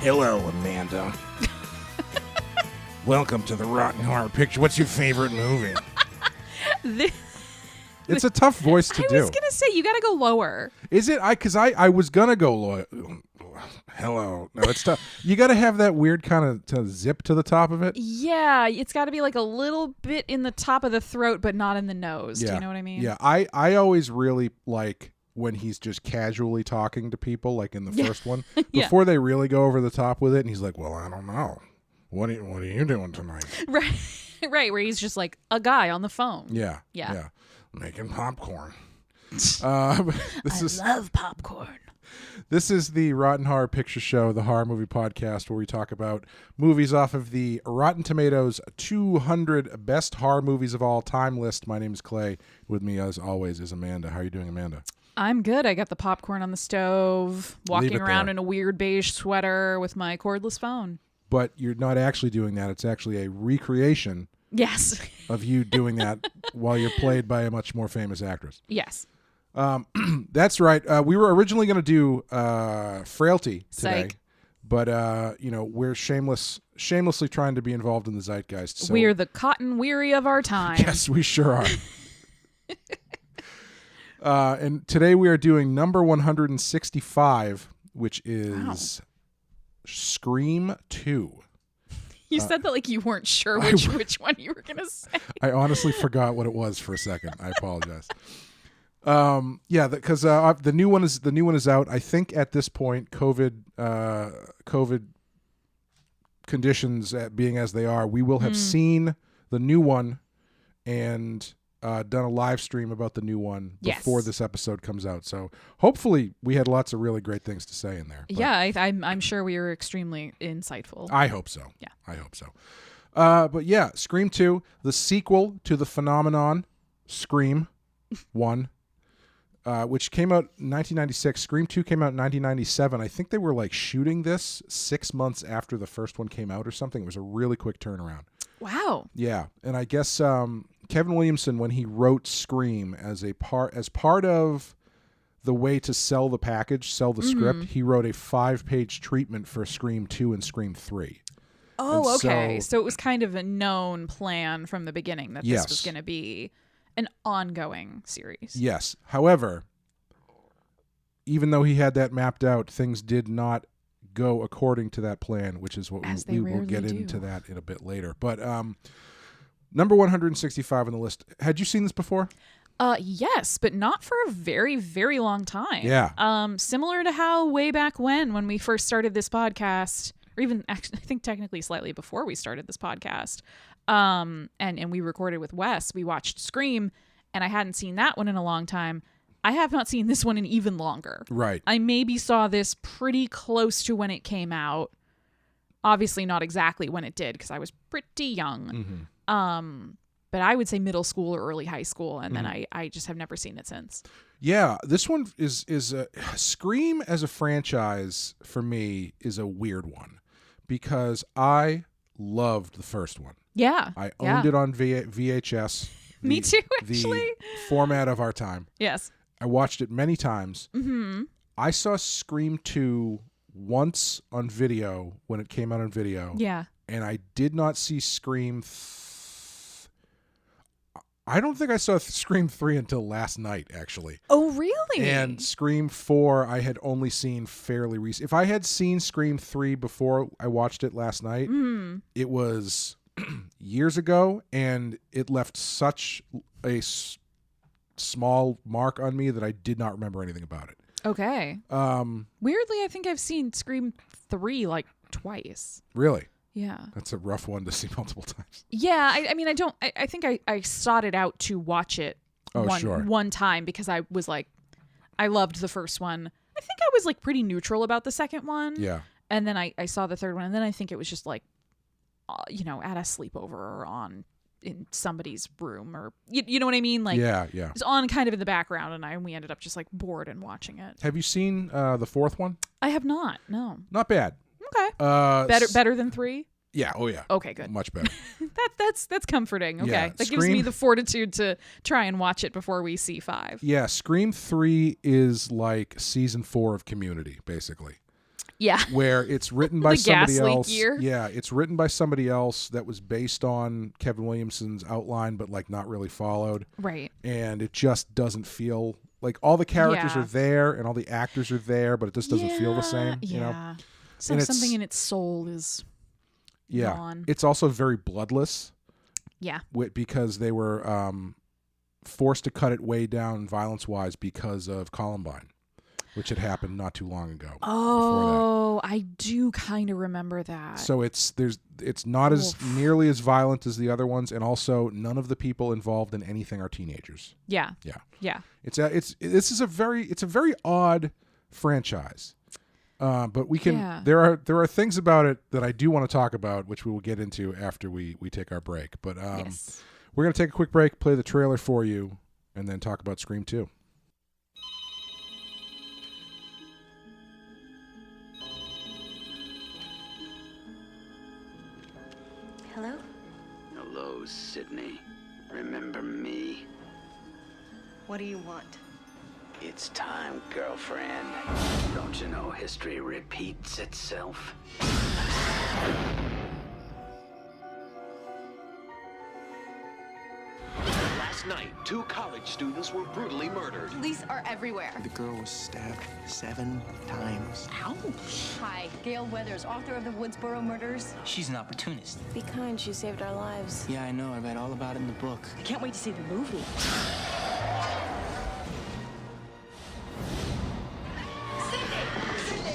Hello, Amanda. Welcome to the Rotten Horror Picture. What's your favorite movie? It's a tough voice to do. I was going to say, you got to go lower. Is it? Because I was going to go lower. Hello. No, it's tough. You got to have that weird kind of zip to the top of it. Yeah, it's got to be like a little bit in the top of the throat, but not in the nose. Do you know what I mean? Yeah, I always really like when he's just casually talking to people, like in the first one, before they really go over the top with it, and he's like, well, I don't know. What are you doing tonight? Right, where he's just like a guy on the phone. Yeah. Making popcorn. I love popcorn. This is the Rotten Horror Picture Show, the horror movie podcast where we talk about movies off of the Rotten Tomatoes 200 Best Horror Movies of All Time list. My name is Clay. With me, as always, is Amanda. How are you doing, Amanda? I'm good. I got the popcorn on the stove, walking around in a weird beige sweater with my cordless phone. But you're not actually doing that. It's actually a recreation of you doing that while you're played by a much more famous actress. Yes. That's right. We were originally going to do Frailty today. Psych. But, we're shamelessly trying to be involved in the zeitgeist. So. We're the cotton weary of our time. Yes, we sure are. And today we are doing number 165, which is Scream 2. You said that like you weren't sure which one you were going to say. I honestly forgot what it was for a second. I apologize. Because the new one is out. I think at this point, COVID conditions being as they are, we will have seen the new one and done a live stream about the new one before this episode comes out. So hopefully we had lots of really great things to say in there. Yeah, I'm sure we were extremely insightful. I hope so. Yeah, I hope so. But yeah, Scream 2, the sequel to the phenomenon Scream 1. Which came out in 1996. Scream 2 came out in 1997. I think they were like shooting this 6 months after the first one came out or something. It was a really quick turnaround. Wow. Yeah, and I guess Kevin Williamson, when he wrote Scream as part of the way to sell the script, he wrote a 5-page treatment for Scream 2 and Scream 3. Oh, okay. So it was kind of a known plan from the beginning that this was going to be an ongoing series. Yes. However, even though he had that mapped out, things did not go according to that plan, which is what we will get into that in a bit later. But number 165 on the list. Had you seen this before? Yes, but not for a very, very long time. Yeah. Similar to how way back when we first started this podcast, or even actually, I think technically slightly before we started this podcast, and we recorded with Wes, we watched Scream, and I hadn't seen that one in a long time. I have not seen this one in even longer. Right. I maybe saw this pretty close to when it came out. Obviously not exactly when it did, because I was pretty young. Mm-hmm. But I would say middle school or early high school, and then I just have never seen it since. Yeah, this one is Scream as a franchise for me is a weird one, because I loved the first one. Yeah. I owned it on VHS. Me too, actually. The format of our time. Yes. I watched it many times. Mm-hmm. I saw Scream 2 once on video when it came out on video. Yeah. And I did not see Scream. I don't think I saw Scream 3 until last night, actually. Oh, really? And Scream 4 I had only seen fairly recent. If I had seen Scream 3 before I watched it last night, it was years ago, and it left such a small mark on me that I did not remember anything about it. Okay. Weirdly, I think I've seen Scream 3 like twice. Really? Yeah. That's a rough one to see multiple times. Yeah, I think I sought it out to watch it one time, because I was like, I loved the first one. I think I was like pretty neutral about the second one. Yeah. And then I saw the third one, and then I think it was just like, at a sleepover or in somebody's room, or you know what I mean? Like, yeah. It's on kind of in the background, and we ended up just like bored and watching it. Have you seen the fourth one? I have not. No. Not bad. Okay. Better than 3? Yeah. Oh, yeah. Okay, good. Much better. That's comforting. Okay. Yeah. That gives me the fortitude to try and watch it before we see 5. Yeah. Scream 3 is like season 4 of Community, basically. Yeah. where it's written by The somebody gas leak else. year. Yeah, it's written by somebody else that was based on Kevin Williamson's outline, but like not really followed. Right. And it just doesn't feel like all the characters Yeah. are there and all the actors are there, but it just doesn't feel the same. Yeah. You know? So And something in its soul is gone. It's also very bloodless. Yeah. Because they were forced to cut it way down violence-wise because of Columbine, which had happened not too long ago. Oh, I do kind of remember that. So it's not as nearly as violent as the other ones, and also none of the people involved in anything are teenagers. Yeah. Yeah. Yeah. It's a very odd franchise. But we can there are things about it that I do want to talk about, which we will get into after we take our break. But Yes. We're going to take a quick break, play the trailer for you, and then talk about Scream 2. Hello? Hello, Sydney. Remember me? What do you want? It's time, girlfriend. Don't you know history repeats itself? Last night, 2 college students were brutally murdered. Police are everywhere. The girl was stabbed 7 times. Ouch. Hi, Gale Weathers, author of the Woodsboro murders. She's an opportunist. Be kind, she saved our lives. Yeah, I know. I read all about it in the book. I can't wait to see the movie.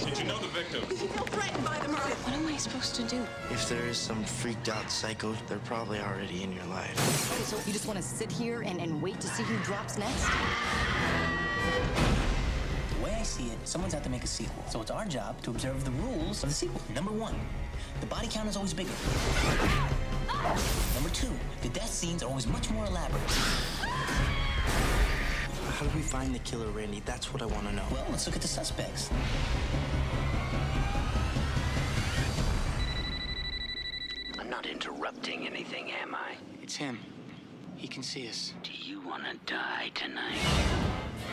Did you know the victims? You feel threatened by the murder. What am I supposed to do? If there is some freaked out psycho, they're probably already in your life. Okay, so you just want to sit here and wait to see who drops next? The way I see it, someone's out to make a sequel. So it's our job to observe the rules of the sequel. Number 1, the body count is always bigger. Number 2, the death scenes are always much more elaborate. How do we find the killer, Randy? That's what I want to know. Well, let's look at the suspects. I'm not interrupting anything, am I? It's him. He can see us. Do you want to die tonight?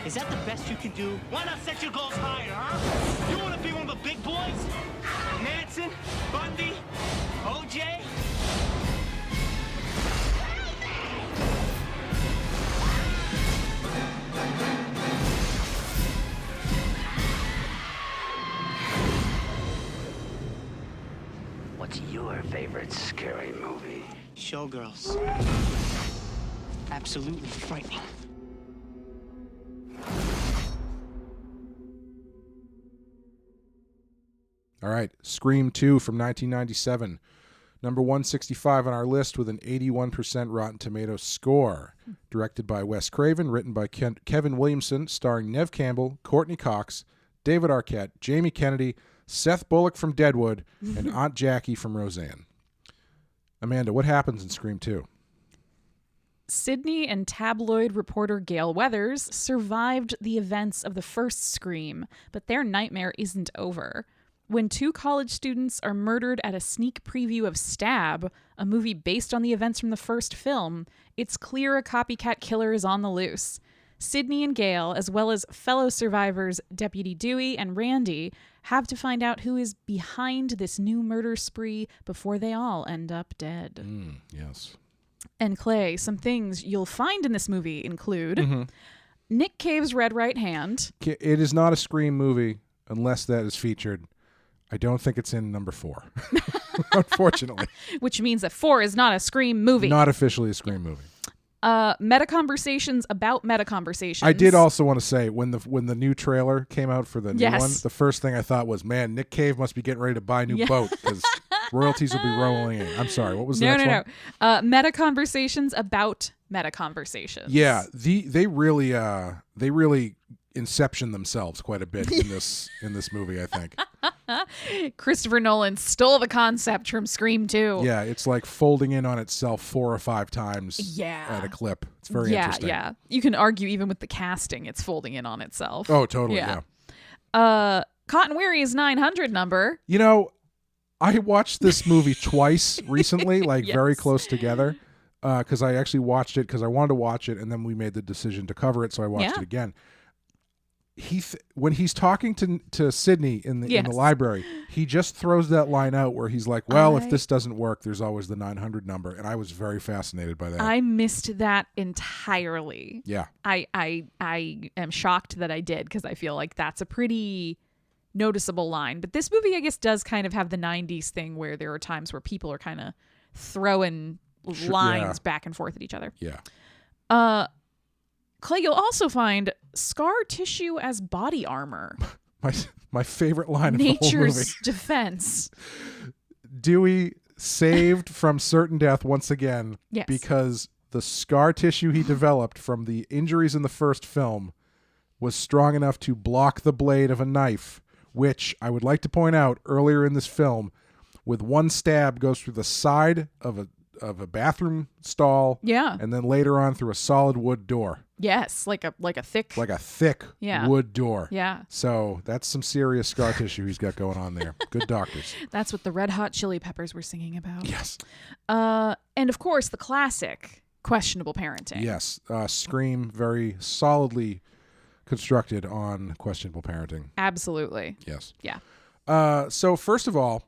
Is that the best you can do? Why not set your goals higher, huh? You want to be one of the big boys? Manson? Bundy? OJ? What's your favorite scary movie? Showgirls. Absolutely frightening. All right, Scream 2 from 1997. Number 165 on our list with an 81% Rotten Tomatoes score. Directed by Wes Craven, written by Kevin Williamson, starring Neve Campbell, Courteney Cox, David Arquette, Jamie Kennedy, Seth Bullock from Deadwood, and Aunt Jackie from Roseanne. Amanda, what happens in Scream 2? Sydney and tabloid reporter Gale Weathers survived the events of the first Scream, but their nightmare isn't over. When 2 college students are murdered at a sneak preview of Stab, a movie based on the events from the first film, it's clear a copycat killer is on the loose. Sydney and Gail, as well as fellow survivors Deputy Dewey and Randy, have to find out who is behind this new murder spree before they all end up dead. Yes. And Clay, some things you'll find in this movie include Nick Cave's red right hand. It is not a Scream movie unless that is featured. I don't think it's in number 4, unfortunately. Which means that 4 is not a Scream movie. Not officially a Scream movie. Meta conversations about meta conversations. I did also want to say when the new trailer came out for the new one, the first thing I thought was, man, Nick Cave must be getting ready to buy a new boat because royalties will be rolling in. I'm sorry, what was the next one? No. Meta conversations about meta conversations. Yeah, they really inception themselves quite a bit in this movie, I think. Christopher Nolan stole the concept from Scream 2. Yeah, it's like folding in on itself 4 or 5 times at a clip. It's very interesting. Yeah. You can argue even with the casting, it's folding in on itself. Oh, totally, yeah. Cotton Weary's 900 number. You know, I watched this movie twice recently, like very close together, because I actually watched it because I wanted to watch it, and then we made the decision to cover it, so I watched it again. when he's talking to Sydney in the Yes. library, he just throws that line out where he's like, well, if this doesn't work, there's always the 900 number. And I was very fascinated by that. I missed that entirely. Yeah. I am shocked that I did, because I feel like that's a pretty noticeable line. But this movie, I guess, does kind of have the 90s thing where there are times where people are kind of throwing lines back and forth at each other. Yeah. Clay, you'll also find scar tissue as body armor. My favorite line of the whole movie. Nature's defense. Dewey saved from certain death once again because the scar tissue he developed from the injuries in the first film was strong enough to block the blade of a knife, which I would like to point out earlier in this film, with one stab goes through the side of a bathroom stall, and then later on through a solid wood door. Yes, like a thick wood door. Yeah. So that's some serious scar tissue he's got going on there. Good doctors. That's what the Red Hot Chili Peppers were singing about. Yes. And of course, the classic questionable parenting. Yes. Scream very solidly constructed on questionable parenting. Absolutely. Yes. Yeah. So first of all,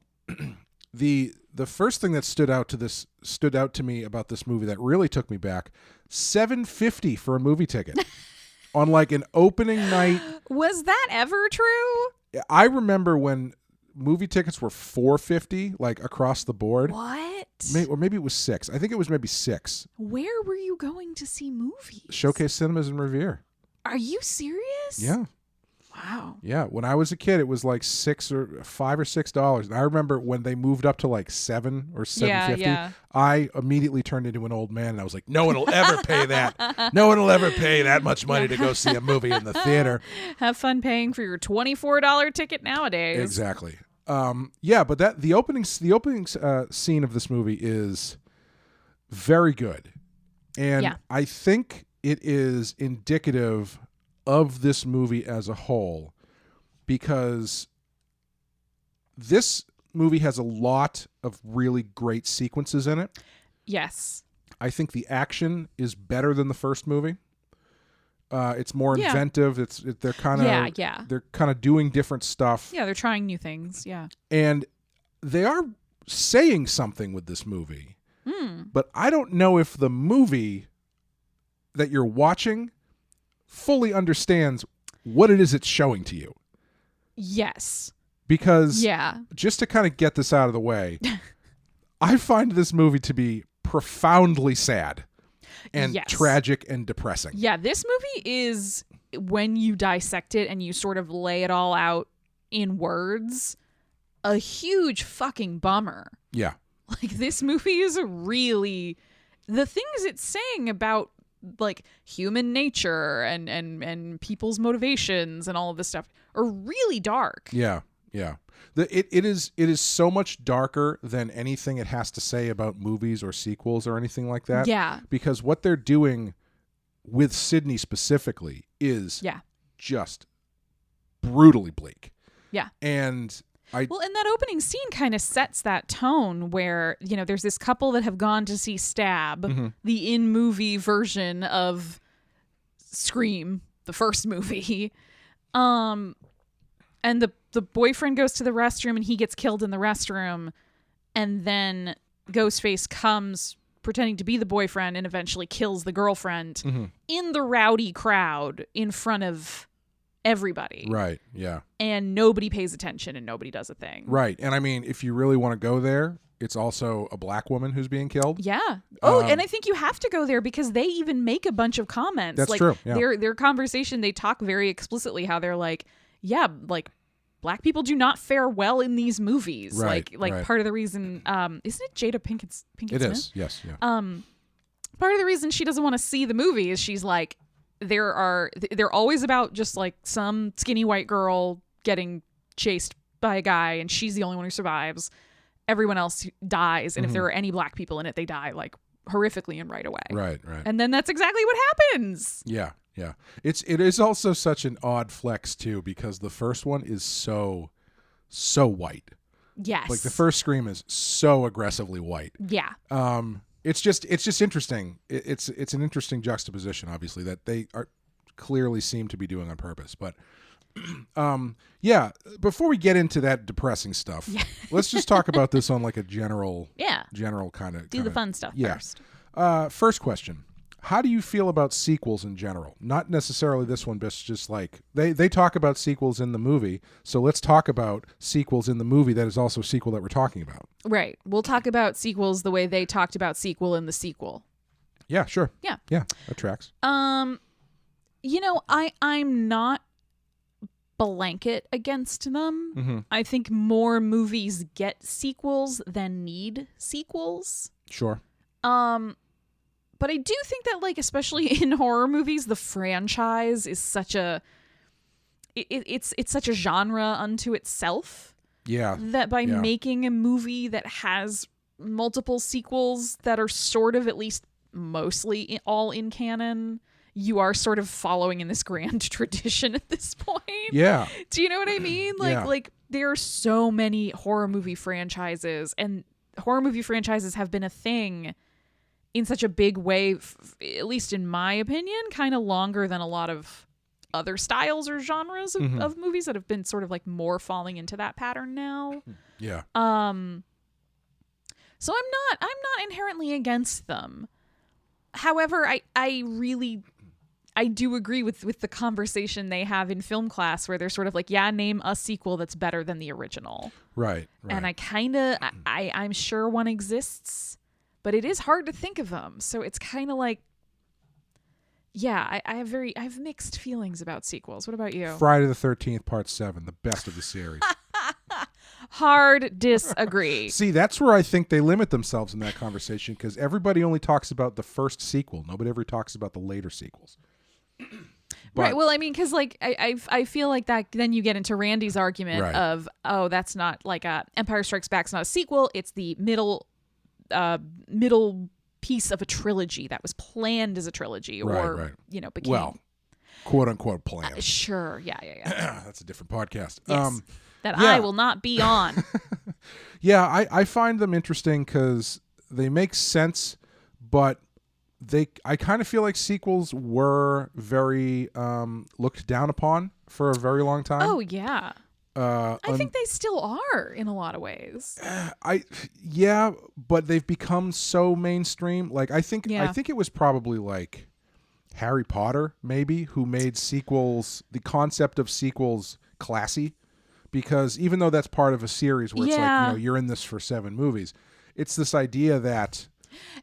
the first thing that stood out to me about this movie that really took me back, $7.50 for a movie ticket on like an opening night. Was that ever true? I remember when movie tickets were $4.50, like across the board. What? Or maybe it was $6. I think it was maybe $6. Where were you going to see movies? Showcase Cinemas in Revere. Are you serious? Yeah. Wow. Yeah, when I was a kid, it was like $5 or $6, and I remember when they moved up to like $7 or $7.50. Yeah. I immediately turned into an old man, and I was like, "No one will ever pay that. No one will ever pay that much money to go see a movie in the theater." Have fun paying for your $24 ticket nowadays. Exactly. But the opening scene of this movie is very good, and I think it is indicative of this movie as a whole, because this movie has a lot of really great sequences in it. Yes. I think the action is better than the first movie. It's more inventive. They're kind of doing different stuff. Yeah, they're trying new things. Yeah. And they are saying something with this movie. But I don't know if the movie that you're watching fully understands what it is it's showing to you. Yes. Because just to kind of get this out of the way, I find this movie to be profoundly sad and tragic and depressing. Yeah, this movie is, when you dissect it and you sort of lay it all out in words, a huge fucking bummer. Yeah. Like, this movie is the things it's saying about like human nature and people's motivations and all of this stuff are really dark. Yeah. It is so much darker than anything it has to say about movies or sequels or anything like that. Yeah. Because what they're doing with Sydney specifically is just brutally bleak. Yeah. And and that opening scene kind of sets that tone where, there's this couple that have gone to see Stab, the in-movie version of Scream, the first movie. And the boyfriend goes to the restroom and he gets killed in the restroom. And then Ghostface comes pretending to be the boyfriend and eventually kills the girlfriend in the rowdy crowd in front of everybody. Right, yeah. And nobody pays attention and nobody does a thing. Right. And I mean, if you really want to go there, it's also a black woman who's being killed. Yeah. And I think you have to go there because they even make a bunch of comments. That's like, true. Yeah. Their conversation, they talk very explicitly how they're like, like black people do not fare well in these movies. Right, like part of the reason, isn't it Jada Pinkett Smith? It is. Yes. Yeah. Part of the reason she doesn't want to see the movie is she's like, they're always about just like some skinny white girl getting chased by a guy and she's the only one who survives. Everyone else dies, and if there are any black people in it, they die like horrifically and right away. Right. And then that's exactly what happens. Yeah. It is also such an odd flex too, because the first one is so white. Yes. Like the first Scream is so aggressively white. Yeah. It's just interesting. It's an interesting juxtaposition, obviously, that they are clearly seem to be doing on purpose. But yeah, before we get into that depressing stuff, let's just talk about this on like a general kind of do the fun stuff first. First question. How do you feel about sequels in general? Not necessarily this one, but just like they talk about sequels in the movie. So let's talk about sequels in the movie that is also a sequel that we're talking about. Right. We'll talk about sequels the way they talked about sequel in the sequel. Yeah, sure. Yeah. Yeah, that tracks. You know, I'm not blanket against them. Mm-hmm. I think more movies get sequels than need sequels. Sure. But I do think that, like, especially in horror movies, the franchise is such a it's such a genre unto itself. Yeah. That by making a movie that has multiple sequels that are sort of at least mostly all in canon, you are sort of following in this grand tradition at this point. Yeah. Do you know what I mean? Like there are so many horror movie franchises, and horror movie franchises have been a thing in such a big way, at least in my opinion, kind of longer than a lot of other styles or genres of movies that have been sort of like more falling into that pattern now. Yeah. So I'm not inherently against them. However, I do agree with the conversation they have in film class where they're sort of like, yeah, name a sequel that's better than the original. Right. And I'm sure one exists, but it is hard to think of them. So it's kind of like, yeah, I have mixed feelings about sequels. What about you? Friday the 13th, Part 7, the best of the series. Hard disagree. See, that's where I think they limit themselves in that conversation, because everybody only talks about the first sequel. Nobody ever talks about the later sequels. Right. Well, I mean, because like I feel like that then you get into Randy's argument of, oh, that's not like Empire Strikes Back's not a sequel. It's the middle piece of a trilogy that was planned as a trilogy, or you know, became quote unquote planned. Sure. Yeah. That's a different podcast. Yes. I will not be on. Yeah, I find them interesting because they make sense, but I kind of feel like sequels were very looked down upon for a very long time. Oh yeah. I think they still are in a lot of ways. But they've become so mainstream. Like I think it was probably like Harry Potter maybe who made sequels, the concept of sequels, classy, because even though that's part of a series where it's like, you know, you're in this for 7 movies, it's this idea that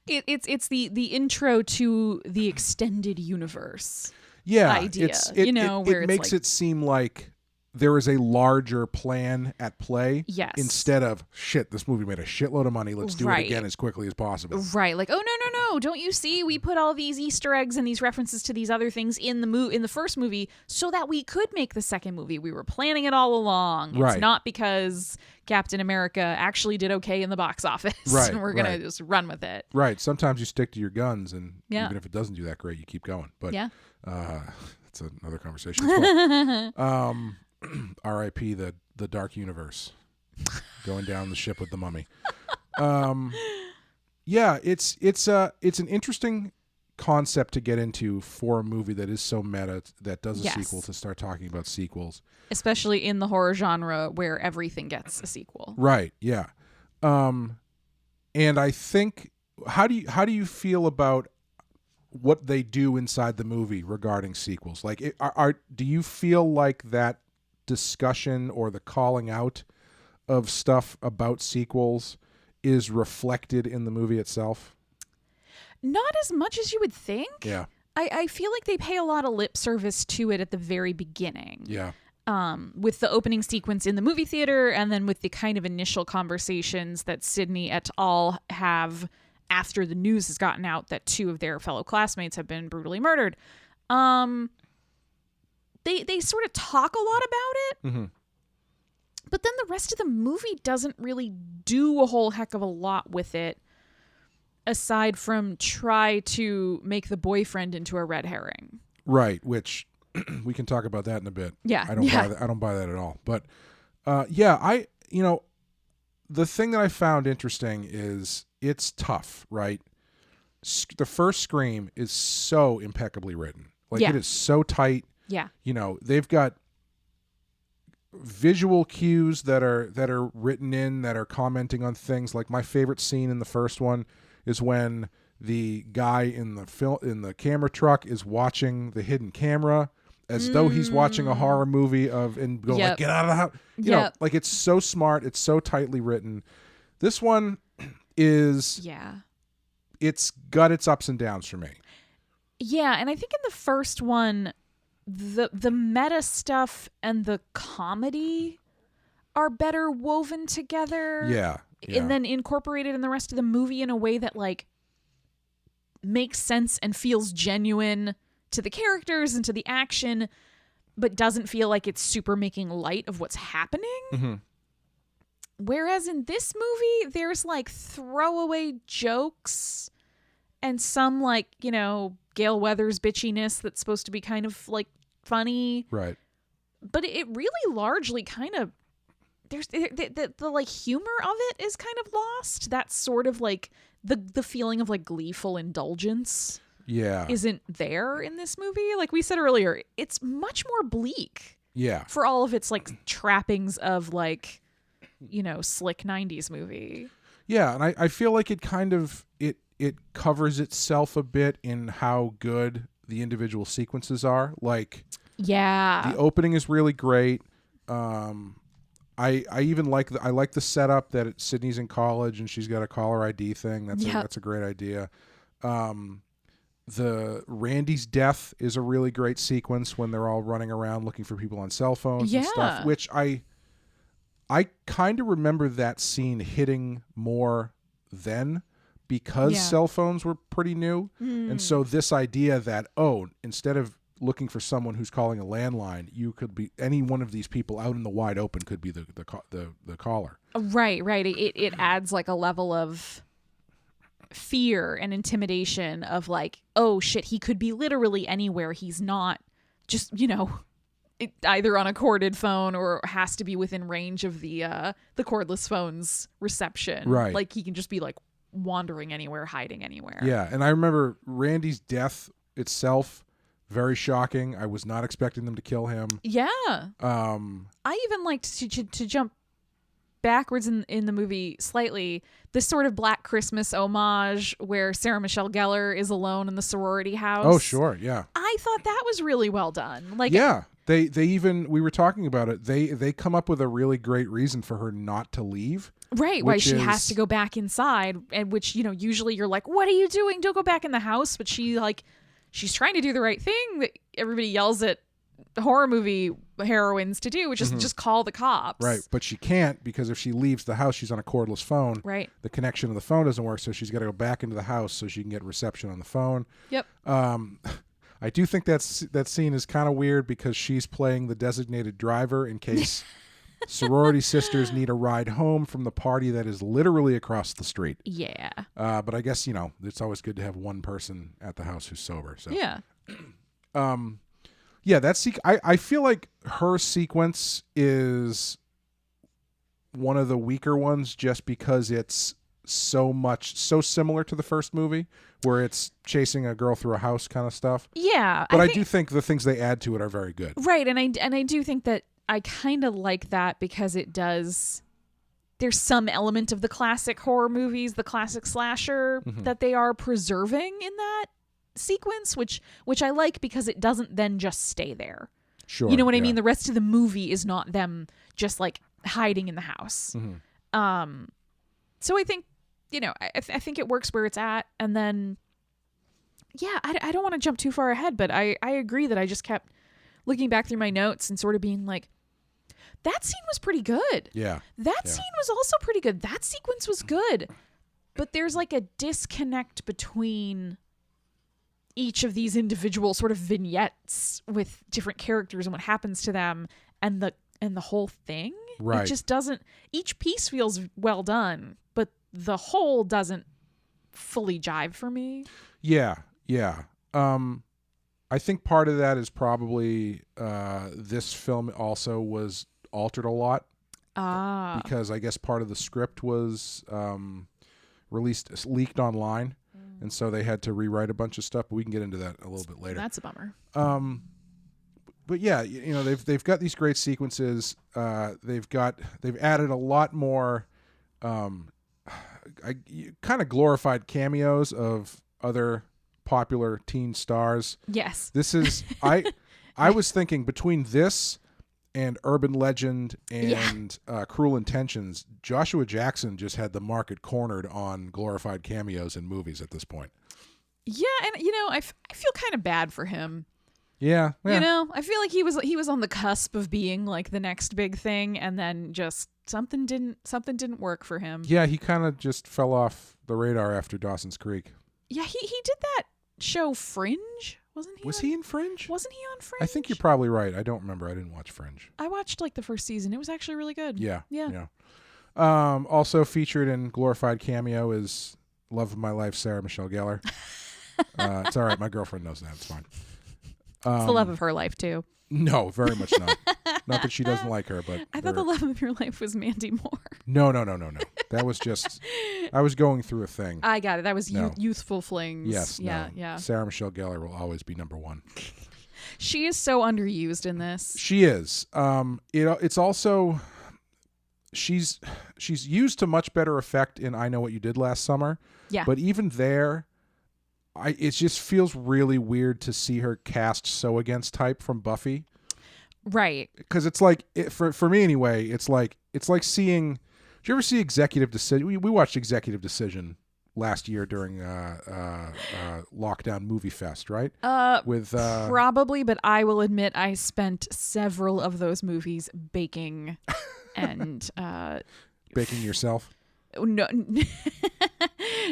it's the intro to the extended universe. Idea. Where it makes it seem like there is a larger plan at play. Yes. Instead of, shit, this movie made a shitload of money. Let's do it again as quickly as possible. Right. Like, oh, no. Don't you see? We put all these Easter eggs and these references to these other things in the first movie so that we could make the second movie. We were planning it all along. It's not because Captain America actually did okay in the box office. Right. And we're going to just run with it. Right. Sometimes you stick to your guns, and even if it doesn't do that great, you keep going. But that's another conversation as well. R.I.P. the Dark Universe, going down the ship with the mummy. It's an interesting concept to get into for a movie that is so meta that does a sequel, to start talking about sequels, especially in the horror genre where everything gets a sequel. Right. Yeah. And I think how do you feel about what they do inside the movie regarding sequels? Like, do you feel like that discussion or the calling out of stuff about sequels is reflected in the movie itself? Not as much as you would think. Yeah. I feel like they pay a lot of lip service to it at the very beginning. Yeah. With the opening sequence in the movie theater, and then with the kind of initial conversations that Sydney et al. Have after the news has gotten out that 2 of their fellow classmates have been brutally murdered. They sort of talk a lot about it, but then the rest of the movie doesn't really do a whole heck of a lot with it, aside from try to make the boyfriend into a red herring. Right, which we can talk about that in a bit. Yeah, I don't buy that at all. But the thing that I found interesting is it's tough, right? The first Scream is so impeccably written. Like Yeah. it is so tight. Yeah. You know, they've got visual cues that are written in that are commenting on things. Like my favorite scene in the first one is when the guy in the camera truck is watching the hidden camera as though he's watching a horror movie and go like, get out of the house. You know, like it's so smart. It's so tightly written. This one is, it's got its ups and downs for me. Yeah. And I think in the first one, the meta stuff and the comedy are better woven together. Yeah. And then incorporated in the rest of the movie in a way that like makes sense and feels genuine to the characters and to the action, but doesn't feel like it's super making light of what's happening. Mm-hmm. Whereas in this movie, there's like throwaway jokes and some like, you know, Gale Weathers bitchiness that's supposed to be kind of like funny. Right. But it really largely kind of, there's the like humor of it is kind of lost. That's sort of like the feeling of like gleeful indulgence. Yeah. Isn't there in this movie. Like we said earlier, it's much more bleak. Yeah. For all of its like trappings of like, you know, slick 90s movie. Yeah, and I feel like it kind of it covers itself a bit in how good the individual sequences are. Like the opening is really great. I even like the setup that Sydney's in college and she's got a caller ID thing. That's a great idea. The Randy's death is a really great sequence when they're all running around looking for people on cell phones and stuff, which I kind of remember that scene hitting more then because cell phones were pretty new. And so this idea that, instead of looking for someone who's calling a landline, you could be any one of these people out in the wide open could be the caller. Right. It adds like a level of fear and intimidation of like, oh shit, he could be literally anywhere. He's not just, you know, either on a corded phone or has to be within range of the cordless phone's reception. Right. Like he can just be like wandering anywhere, hiding anywhere. Yeah. And I remember Randy's death itself, very shocking. I was not expecting them to kill him. Yeah. I even liked to jump backwards in the movie slightly, this sort of Black Christmas homage where Sarah Michelle Gellar is alone in the sorority house. Oh, sure. Yeah. I thought that was really well done. Like, yeah. They even, we were talking about it, they come up with a really great reason for her not to leave. Right, why she has to go back inside, and which, you know, usually you're like, what are you doing? Don't go back in the house. But she's trying to do the right thing that everybody yells at horror movie heroines to do, which is just call the cops. Right, but she can't, because if she leaves the house, she's on a cordless phone. Right. The connection of the phone doesn't work, so she's got to go back into the house so she can get reception on the phone. Yep. I do think that scene is kind of weird because she's playing the designated driver in case sorority sisters need a ride home from the party that is literally across the street. Yeah. But I guess, you know, it's always good to have one person at the house who's sober. So yeah. Yeah, I feel like her sequence is one of the weaker ones just because it's so similar to the first movie where it's chasing a girl through a house kind of stuff. Yeah. But I do think the things they add to it are very good. Right, and I do think that I kind of like that because there's some element of the classic horror movies, the classic slasher that they are preserving in that sequence, which I like because it doesn't then just stay there. Sure. You know what I mean? The rest of the movie is not them just like hiding in the house. So I think, you know, I think it works where it's at. And then, yeah, I don't want to jump too far ahead, but I agree that I just kept looking back through my notes and sort of being like, that scene was pretty good. Yeah. That scene was also pretty good. That sequence was good. But there's like a disconnect between each of these individual sort of vignettes with different characters and what happens to them and the whole thing. Right. It just doesn't, each piece feels well done, but the whole doesn't fully jive for me. Yeah. Yeah. I think part of that is probably this film also was altered a lot. Because I guess part of the script was leaked online. and so they had to rewrite a bunch of stuff. But we can get into that a little bit later. That's a bummer. But yeah, you know, they've got these great sequences. They've added a lot more kind of glorified cameos of other popular teen stars. Yes. This is I was thinking between this and Urban Legend and Cruel Intentions, Joshua Jackson just had the market cornered on glorified cameos in movies at this point. Yeah, and you know, I feel kind of bad for him. Yeah. You know, I feel like he was on the cusp of being like the next big thing, and then just something didn't work for him. Yeah, he kind of just fell off the radar after Dawson's Creek. Yeah, he did that show Fringe, wasn't he? Was he in Fringe? Wasn't he on Fringe? I think you're probably right. I don't remember. I didn't watch Fringe. I watched like the first season. It was actually really good. Yeah. Yeah. Also featured in glorified cameo is Love of My Life, Sarah Michelle Gellar. It's all right. My girlfriend knows that. It's fine. It's the love of her life too. No, very much not. Not that she doesn't like her, but I thought the love of your life was Mandy Moore. No. That was just I was going through a thing. I got it. That was No. Youthful Flings. Yes. Yeah. No. Yeah. Sarah Michelle Gellar will always be number one. She is so underused in this. She is. It's also she's used to much better effect in I Know What You Did Last Summer. Yeah. But even there, it just feels really weird to see her cast so against type from Buffy. Right. Because it's like for me anyway, it's like seeing. Did you ever see Executive Decision? We watched Executive Decision last year during Lockdown Movie Fest, right? With probably, but I will admit I spent several of those movies baking and baking yourself.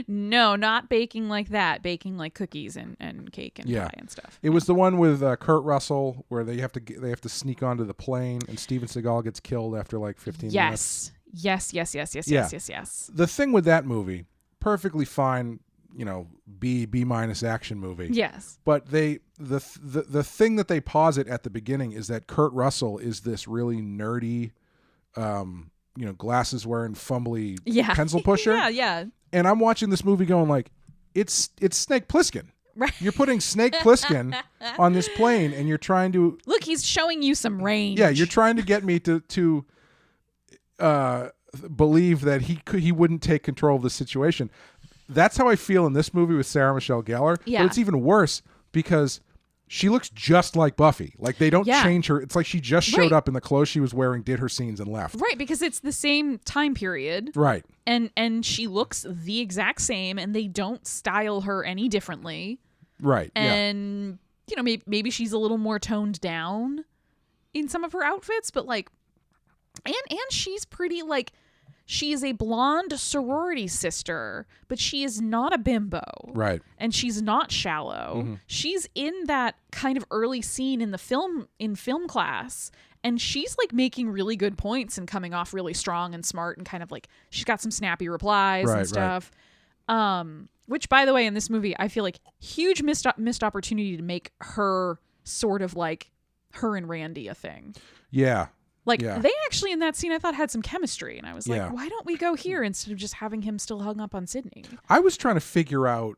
No, not baking like that. Baking like cookies and cake and pie and stuff. It was the one with Kurt Russell where they have to sneak onto the plane and Steven Seagal gets killed after like 15 minutes. Yes. The thing with that movie, perfectly fine, you know, B- action movie. Yes. But the thing that they posit at the beginning is that Kurt Russell is this really nerdy, glasses wearing, fumbly pencil pusher. Yeah. And I'm watching this movie going like, it's Snake Plissken. Right. You're putting Snake Plissken on this plane, and you're trying to look. He's showing you some range. Yeah, you're trying to get me to believe that he wouldn't take control of the situation. That's how I feel in this movie with Sarah Michelle Gellar. Yeah. But it's even worse because she looks just like Buffy. Like they don't change her. It's like she just showed up in the clothes she was wearing, did her scenes, and left. Right, because it's the same time period. Right. And she looks the exact same, and they don't style her any differently. Right. And maybe she's a little more toned down in some of her outfits, but like, and she's pretty like. She is a blonde sorority sister, but she is not a bimbo. Right. And she's not shallow. Mm-hmm. She's in that kind of early scene in film class, and she's like making really good points and coming off really strong and smart and kind of like she's got some snappy replies and stuff. Which, by the way, in this movie, I feel like huge missed opportunity to make her sort of like her and Randy a thing. Yeah. Like, they actually, in that scene, I thought had some chemistry. And I was like, why don't we go here instead of just having him still hung up on Sydney? I was trying to figure out,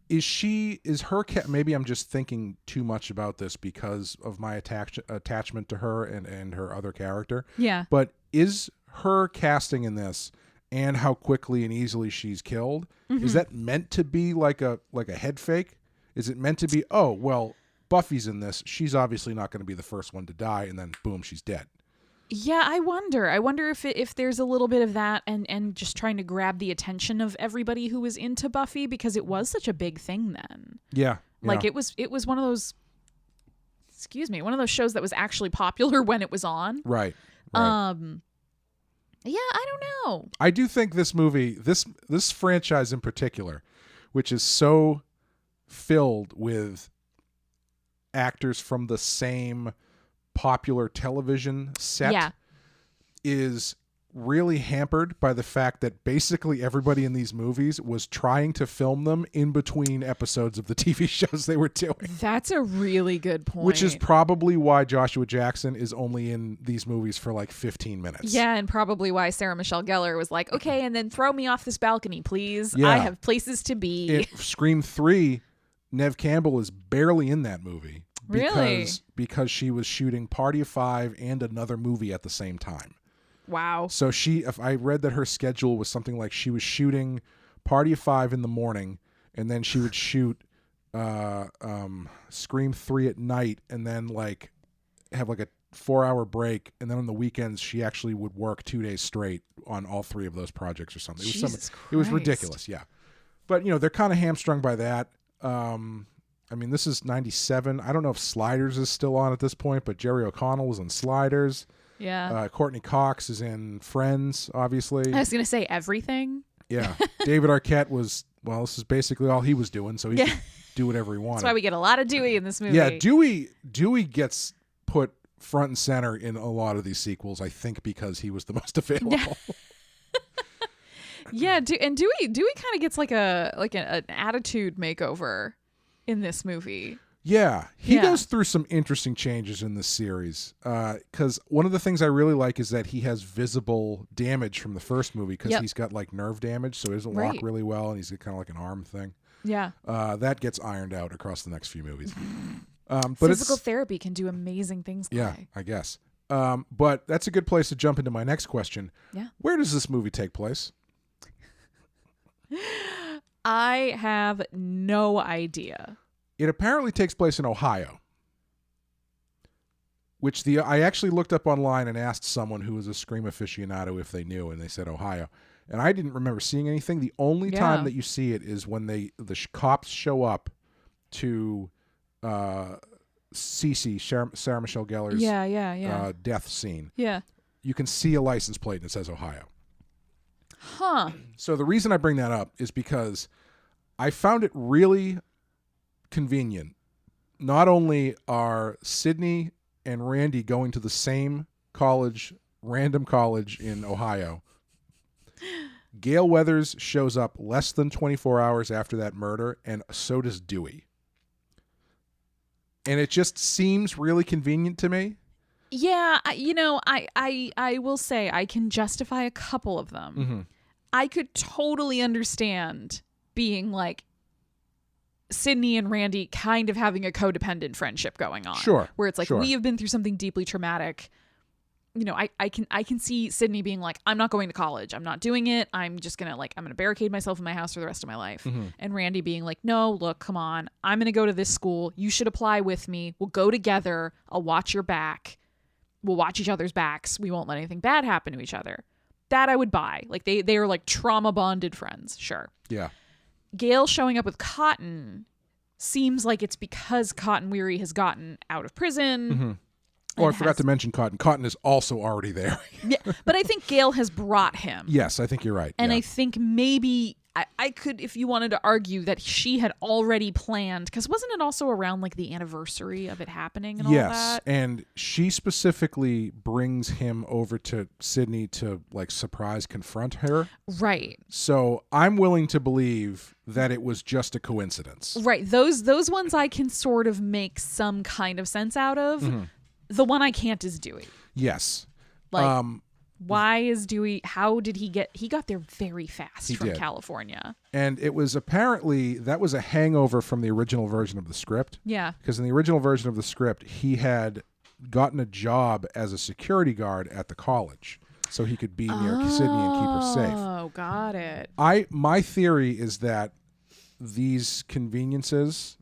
maybe I'm just thinking too much about this because of my attachment to her and her other character. Yeah. But is her casting in this and how quickly and easily she's killed, is that meant to be like a head fake? Is it meant to be, oh, well, Buffy's in this, she's obviously not going to be the first one to die, and then boom, she's dead. Yeah, I wonder if there's a little bit of that and just trying to grab the attention of everybody who was into Buffy, because it was such a big thing then. Yeah. Like it was one of those shows that was actually popular when it was on. Right. Yeah, I don't know. I do think this movie, this franchise in particular, which is so filled with actors from the same popular television set, is really hampered by the fact that basically everybody in these movies was trying to film them in between episodes of the TV shows they were doing. That's a really good point. Which is probably why Joshua Jackson is only in these movies for like 15 minutes. Yeah, and probably why Sarah Michelle Gellar was like, okay, and then throw me off this balcony, please. Yeah. I have places to be. In Scream 3, Neve Campbell is barely in that movie. Really? Because she was shooting Party of Five and another movie at the same time. Wow. So if I read that her schedule was something like she was shooting Party of Five in the morning, and then she would shoot Scream 3 at night, and then like have like a 4-hour break, and then on the weekends she actually would work 2 days straight on all 3 of those projects or something. It was ridiculous, yeah. But they're kind of hamstrung by that. I mean, this is 97. I don't know if Sliders is still on at this point, but Jerry O'Connell was in Sliders. Yeah. Courteney Cox is in Friends, obviously. I was going to say everything. Yeah. David Arquette this is basically all he was doing, so he could do whatever he wanted. That's why we get a lot of Dewey in this movie. Yeah, Dewey gets put front and center in a lot of these sequels, I think because he was the most available. Yeah, and Dewey kind of gets like an attitude makeover in this movie. Yeah, he goes through some interesting changes in this series. Because one of the things I really like is that he has visible damage from the first movie because he's got like nerve damage, so he doesn't walk really well, and he's got kind of like an arm thing. Yeah. That gets ironed out across the next few movies. But physical therapy can do amazing things. Yeah, I guess. But that's a good place to jump into my next question. Yeah. Where does this movie take place? I have no idea. It apparently takes place in Ohio, which I actually looked up online and asked someone who was a Scream aficionado if they knew, and they said Ohio. And I didn't remember seeing anything. The only time that you see it is when the cops show up to Cece, Sarah Michelle Gellar's death scene. Yeah. You can see a license plate and it says Ohio. Huh. So the reason I bring that up is because I found it really convenient. Not only are Sydney and Randy going to the same college, random college in Ohio, Gale Weathers shows up less than 24 hours after that murder, and so does Dewey. And it just seems really convenient to me. Yeah, I will say I can justify a couple of them. Mm-hmm. I could totally understand being like Sydney and Randy kind of having a codependent friendship going on. Sure. Where it's like, we have been through something deeply traumatic. I can see Sydney being like, I'm not going to college. I'm not doing it. I'm just going to I'm going to barricade myself in my house for the rest of my life. Mm-hmm. And Randy being like, no, look, come on. I'm going to go to this school. You should apply with me. We'll go together. I'll watch your back. We'll watch each other's backs. We won't let anything bad happen to each other. That I would buy. Like they are like trauma bonded friends. Sure. Yeah. Gail showing up with Cotton seems like it's because Cotton Weary has gotten out of prison. Mm-hmm. Oh, I forgot to mention Cotton. Cotton is also already there. Yeah, but I think Gail has brought him. Yes, I think you're right. And I think maybe I could, if you wanted to argue that she had already planned, because wasn't it also around like the anniversary of it happening and all that? Yes, and she specifically brings him over to Sydney to like surprise confront her. Right. So I'm willing to believe that it was just a coincidence. Right. Those ones I can sort of make some kind of sense out of. Mm-hmm. The one I can't is Dewey. Yes. Like, why is Dewey, how did he got there very fast from California. And it was apparently, that was a hangover from the original version of the script. Yeah. Because in the original version of the script, he had gotten a job as a security guard at the college. So he could be near Sydney and keep her safe. Oh, got it. My theory is that these conveniences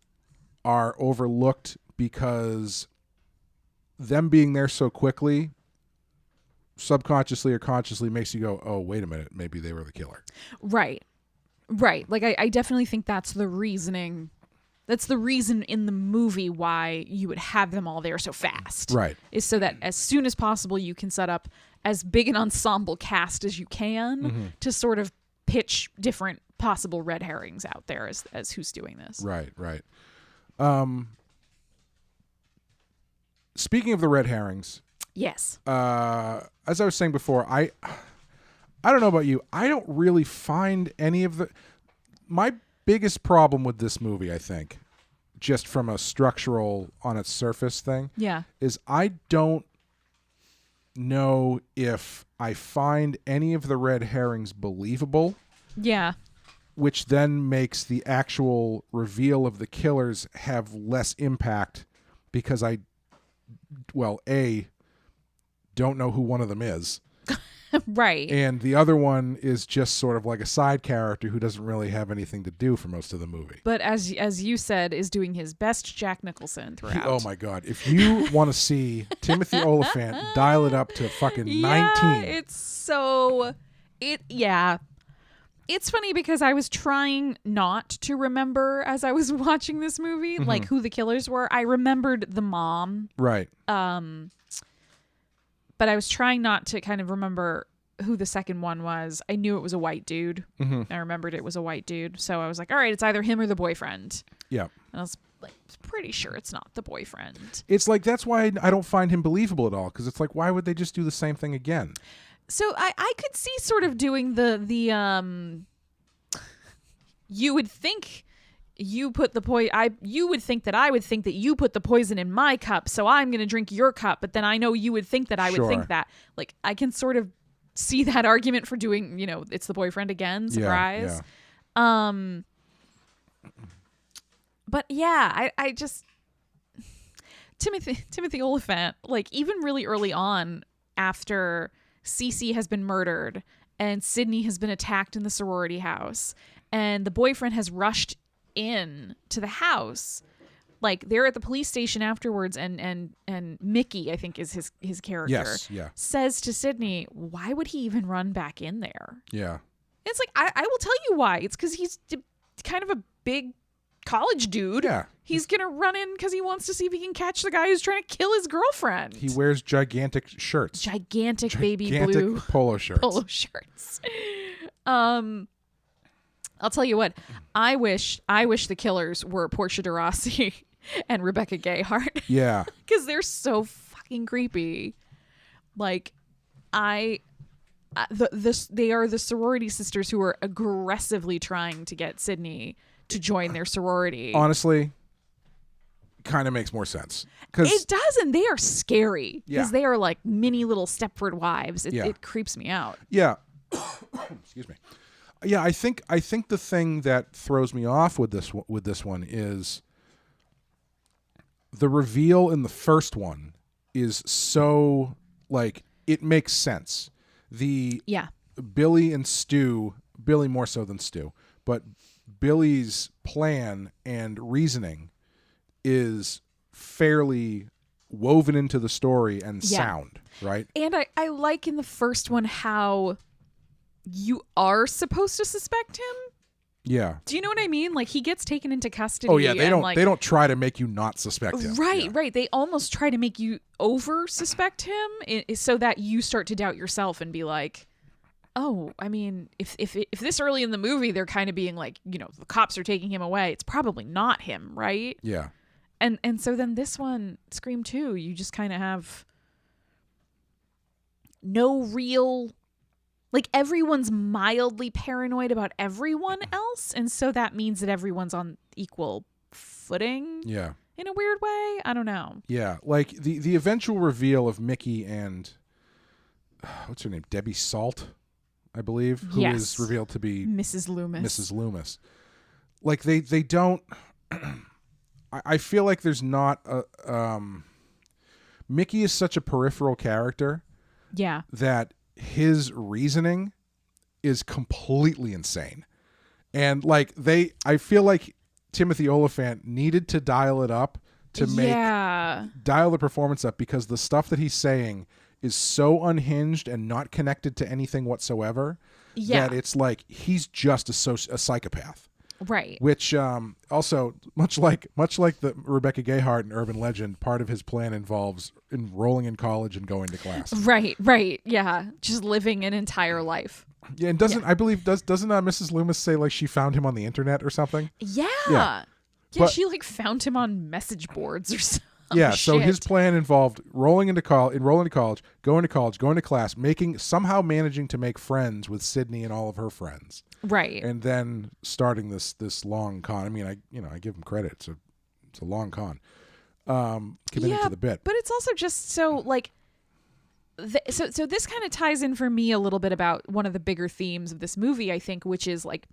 are overlooked because them being there so quickly, subconsciously or consciously, makes you go, oh, wait a minute, maybe they were the killer. Right. Like, I definitely think that's the reasoning. That's the reason in the movie why you would have them all there so fast. Right. Is so that as soon as possible you can set up as big an ensemble cast as you can to sort of pitch different possible red herrings out there as who's doing this. Right. Speaking of the red herrings, yes. As I was saying before, I don't know about you. I don't really find any of the... My biggest problem with this movie, I think, just from a structural on its surface thing, is I don't know if I find any of the red herrings believable. Yeah. Which then makes the actual reveal of the killers have less impact because I, well, A, don't know who one of them is. Right. And the other one is just sort of like a side character who doesn't really have anything to do for most of the movie. But as you said, is doing his best Jack Nicholson throughout. Oh my God. If you want to see Timothy Olyphant dial it up to fucking 19. It's so... It's funny because I was trying not to remember as I was watching this movie, like who the killers were. I remembered the mom. Right. But I was trying not to kind of remember who the second one was. I knew it was a white dude. I remembered it was a white dude. So I was like, all right, it's either him or the boyfriend. Yeah. And I was like, pretty sure it's not the boyfriend. It's like, that's why I don't find him believable at all. Because it's like, why would they just do the same thing again? So I could see sort of doing the you would think you put the you would think that I would think that you put the poison in my cup, so I'm going to drink your cup, but then I know you would think that I would think that. Like, I can sort of see that argument for doing, it's the boyfriend again, surprise. Yeah. But yeah, I just Timothy Olyphant, like, even really early on after Cece has been murdered and Sydney has been attacked in the sorority house and the boyfriend has rushed in to the house, like, they're at the police station afterwards, and Mickey, I think is his character, says to Sydney, why would he even run back in there? Yeah. It's like, I will tell you why. It's because he's kind of a big college dude. Yeah. He's gonna run in because he wants to see if he can catch the guy who's trying to kill his girlfriend. He wears gigantic shirts. Gigantic baby blue polo shirts. I'll tell you what, I wish the killers were Portia de Rossi and Rebecca Gayheart. Yeah. Because they're so fucking creepy. Like, they are the sorority sisters who are aggressively trying to get Sydney to join their sorority. Honestly, kind of makes more sense. It does, and they are scary. Because they are like mini little Stepford wives. It creeps me out. Yeah. Excuse me. Yeah, I think the thing that throws me off with this one is the reveal in the first one is so, like, it makes sense. Billy and Stu, Billy more so than Stu, but Billy's plan and reasoning is fairly woven into the story and sound, right? And I like in the first one how you are supposed to suspect him. Yeah. Do you know what I mean? Like, he gets taken into custody. Oh yeah, they don't try to make you not suspect him. Right, right. They almost try to make you over suspect him so that you start to doubt yourself and be like, oh, I mean, if this early in the movie they're kind of being like, the cops are taking him away, it's probably not him, right? Yeah. And so then this one, Scream 2, you just kind of have no real, like, everyone's mildly paranoid about everyone else, and so that means that everyone's on equal footing. Yeah. In a weird way, I don't know. Yeah, like the eventual reveal of Mickey and what's her name, Debbie Salt, I believe, who is revealed to be Mrs. Loomis. Mrs. Loomis. Like, they don't. I feel like there's not a. Mickey is such a peripheral character. Yeah. That his reasoning is completely insane, and like I feel like Timothy Olyphant needed to dial it up to dial the performance up, because the stuff that he's saying is so unhinged and not connected to anything whatsoever that it's like he's just a psychopath. Right. Which also, much like the Rebecca Gayheart in Urban Legend, part of his plan involves enrolling in college and going to class. Right, right. Yeah. Just living an entire life. Yeah, and doesn't Mrs. Loomis say, like, she found him on the internet or something? Yeah. Yeah, she like found him on message boards or something. Yeah, so his shit. plan involved enrolling to college, going to class, somehow managing to make friends with Sydney and all of her friends. Right. And then starting this long con. I mean, I give him credit. It's a long con. Committing to the bit. But it's also just so like so this kind of ties in for me a little bit about one of the bigger themes of this movie, I think, which is like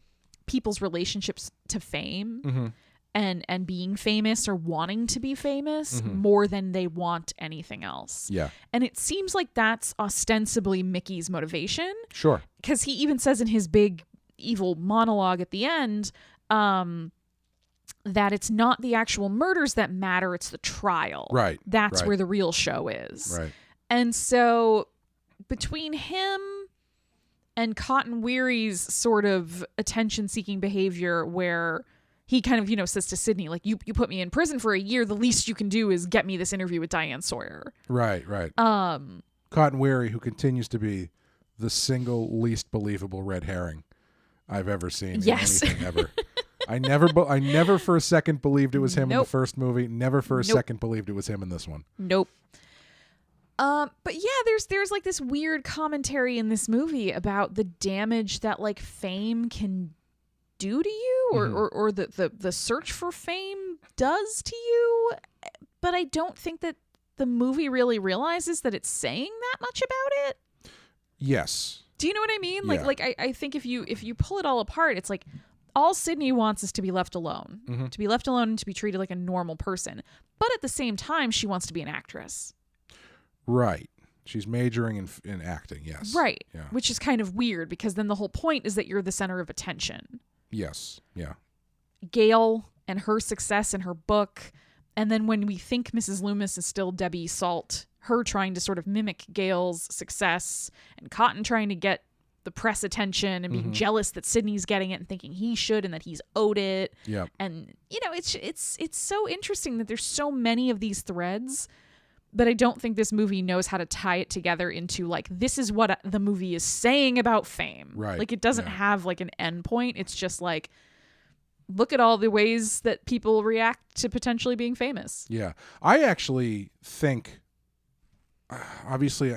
people's relationships to fame and being famous or wanting to be famous more than they want anything else. Yeah. And it seems like that's ostensibly Mickey's motivation. Sure. Because he even says in his big evil monologue at the end that it's not the actual murders that matter, it's the trial. Right. That's right. where the real show is. Right. And so between him and Cotton Weary's sort of attention-seeking behavior where he kind of, says to Sydney, like, you put me in prison for a year, the least you can do is get me this interview with Diane Sawyer. Right. Cotton Weary, who continues to be the single least believable red herring I've ever seen in anything ever. I never for a second believed it was him in the first movie. Never for a second believed it was him in this one. Nope. But yeah, there's like this weird commentary in this movie about the damage that like fame can do to you or the search for fame does to you. But I don't think that the movie really realizes that it's saying that much about it. Yes. Do you know what I mean? Yeah. Like I think if you pull it all apart, it's like all Sydney wants is to be left alone. To be left alone and to be treated like a normal person. But at the same time, she wants to be an actress. Right. She's majoring in acting, yes. Right. Yeah. Which is kind of weird because then the whole point is that you're the center of attention. Yes. Yeah. Gail and her success in her book. And then when we think Mrs. Loomis is still Debbie Salt, her trying to sort of mimic Gail's success and Cotton trying to get the press attention and being jealous that Sydney's getting it and thinking he should and that he's owed it. Yeah. And, it's so interesting that there's so many of these threads. But I don't think this movie knows how to tie it together into like, this is what the movie is saying about fame. Right. Like it doesn't have like an end point. It's just like, look at all the ways that people react to potentially being famous. Yeah. I actually think, obviously,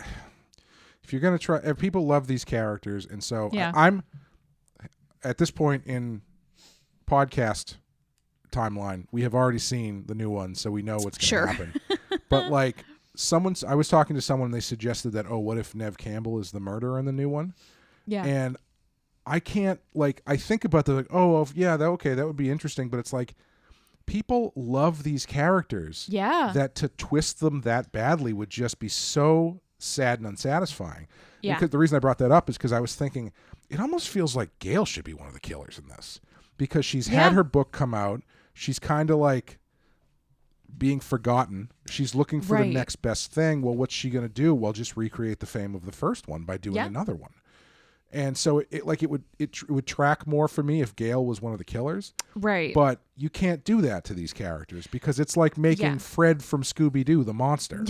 if you're going to try, people love these characters. And so I'm at this point in podcast timeline, we have already seen the new one, so we know what's going to happen. But like I was talking to someone and they suggested that, what if Neve Campbell is the murderer in the new one? Yeah. And I can't I think about that that would be interesting, but it's like people love these characters. Yeah. That to twist them that badly would just be so sad and unsatisfying. Yeah. The reason I brought that up is because I was thinking it almost feels like Gail should be one of the killers in this because she's had her book come out. She's kind of like being forgotten. She's looking for the next best thing. Well, what's she going to do? Well, just recreate the fame of the first one by doing another one. And so it would track more for me if Gail was one of the killers. Right. But you can't do that to these characters because it's like making Fred from Scooby-Doo the monster.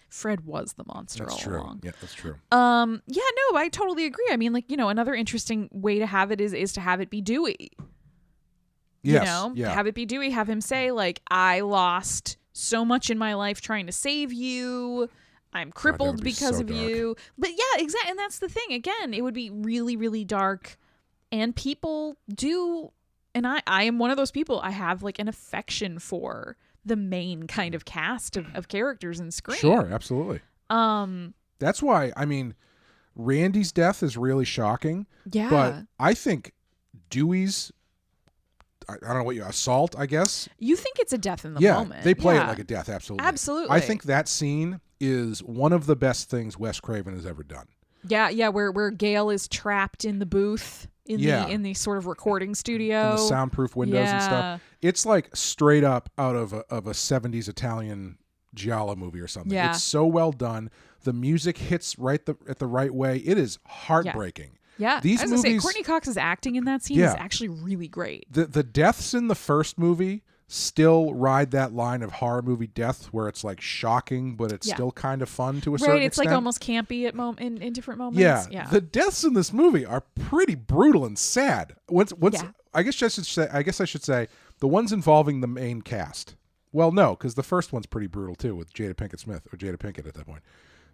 Fred was the monster all along. Yeah, that's true. I totally agree. I mean, another interesting way to have it is to have it be Dewey. Yes, Have it be Dewey, have him say, like, I lost so much in my life trying to save you. I'm crippled because of you. But yeah, exactly. And that's the thing. Again, it would be really, really dark. And people do, and I am one of those people, I have like an affection for the main kind of cast of characters in Scream. Sure, absolutely. That's why, I mean, Randy's death is really shocking. Yeah. But I think Dewey's, I don't know what assault, I guess. You think it's a death in the moment. Yeah, they play it like a death, absolutely. Absolutely. I think that scene is one of the best things Wes Craven has ever done. Yeah, where Gail is trapped in the booth in the sort of recording studio. In the soundproof windows and stuff. It's like straight up out of a 70s Italian giallo movie or something. Yeah. It's so well done. The music hits at the right way. It is heartbreaking. Yeah, These as movies, I say, Courteney Cox's acting in that scene is actually really great. The deaths in the first movie still ride that line of horror movie death where it's like shocking, but it's still kind of fun to a certain extent. Right, it's like almost campy in different moments. Yeah, the deaths in this movie are pretty brutal and sad. I guess I should say the ones involving the main cast Well, no, because the first one's pretty brutal too with Jada Pinkett Smith or Jada Pinkett at that point.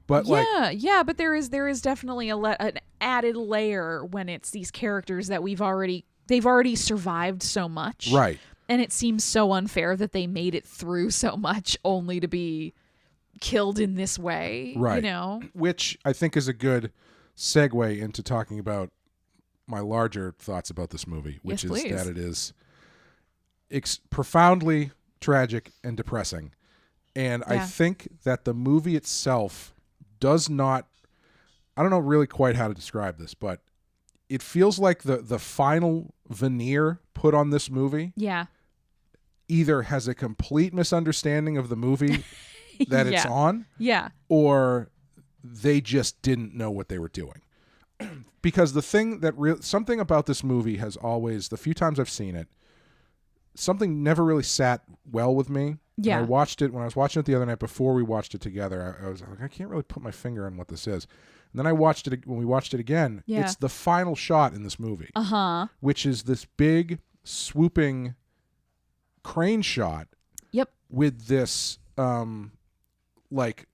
But but there is definitely an added layer when it's these characters that they've already survived so much, right? And it seems so unfair that they made it through so much only to be killed in this way, right? You know, which I think is a good segue into talking about my larger thoughts about this movie, which is that it is profoundly tragic and depressing, and I think that the movie itself does not. I don't know really quite how to describe this, but it feels like the final veneer put on this movie either has a complete misunderstanding of the movie that it's on, or they just didn't know what they were doing. Because the thing that something about this movie has always, the few times I've seen it, something never really sat well with me. Yeah. I watched it when I was watching it the other night before we watched it together. I was like, I can't really put my finger on what this is. And then I watched it when we watched it again. Yeah. It's the final shot in this movie, which is this big swooping crane shot. Yep. With this like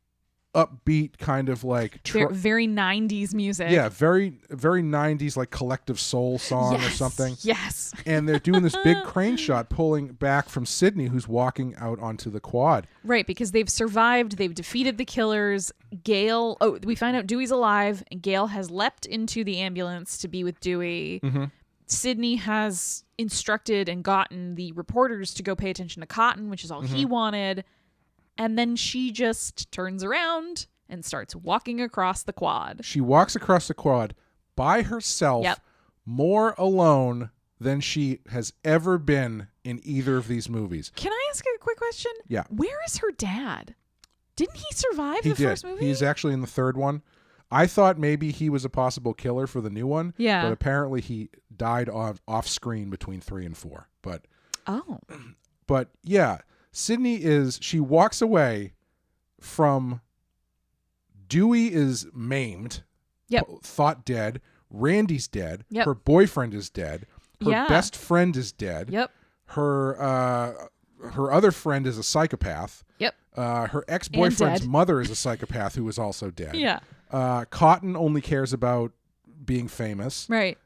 upbeat kind of like very 90s music. Yeah, very very 90s like collective soul song or something. Yes. And they're doing this big crane shot pulling back from Sydney, who's walking out onto the quad. Right, because they've survived, they've defeated the killers. Gail, we find out Dewey's alive, and Gail has leapt into the ambulance to be with Dewey. Mm-hmm. Sydney has instructed and gotten the reporters to go pay attention to Cotton, which is all he wanted. And then she just turns around and starts walking across the quad. She walks across the quad by herself, more alone than she has ever been in either of these movies. Can I ask a quick question? Yeah. Where is her dad? Didn't he survive the first movie? He's actually in the third one. I thought maybe he was a possible killer for the new one. Yeah. But apparently he died off screen between 3 and 4. But yeah, Sydney she walks away from Dewey is maimed, thought dead. Randy's dead. Yep. Her boyfriend is dead. Her best friend is dead. Yep. Her other friend is a psychopath. Yep. Her ex-boyfriend's mother is a psychopath who is also dead. Yeah. Cotton only cares about being famous. Right.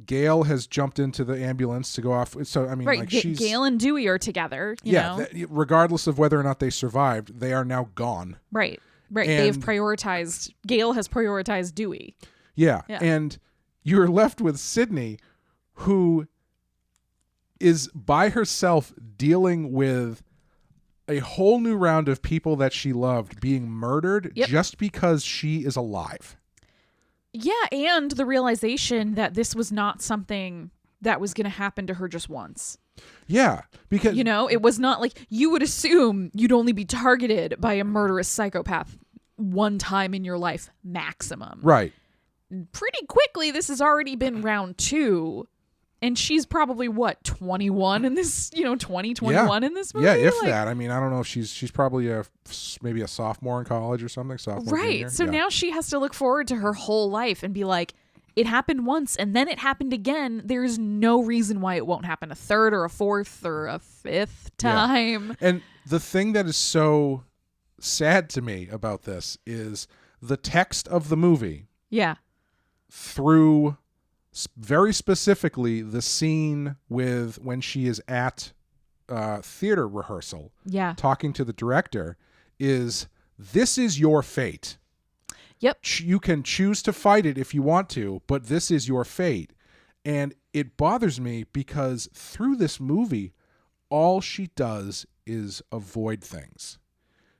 Gail has jumped into the ambulance to go off. So, I mean, like she's... Gail and Dewey are together, you know? Regardless of whether or not they survived, they are now gone. Right. And they've prioritized... Gail has prioritized Dewey. Yeah. And you're left with Sydney, who is by herself dealing with a whole new round of people that she loved being murdered just because she is alive. Yeah, and the realization that this was not something that was going to happen to her just once. Yeah, because... You know, it was not like... You would assume you'd only be targeted by a murderous psychopath one time in your life, maximum. Right. Pretty quickly, this has already been round 2. And she's probably, 21 in this, 21 in this movie? Yeah, if that. I mean, I don't know if she's probably maybe a sophomore in college or something. Right. Junior. So now she has to look forward to her whole life and be like, it happened once and then it happened again. There's no reason why it won't happen a third or a fourth or a fifth time. Yeah. And the thing that is so sad to me about this is the text of the movie. Yeah. Through... very specifically the scene with when she is at theater rehearsal talking to the director is, this is your fate. Yep. You can choose to fight it if you want to, but this is your fate. And it bothers me because through this movie, all she does is avoid things.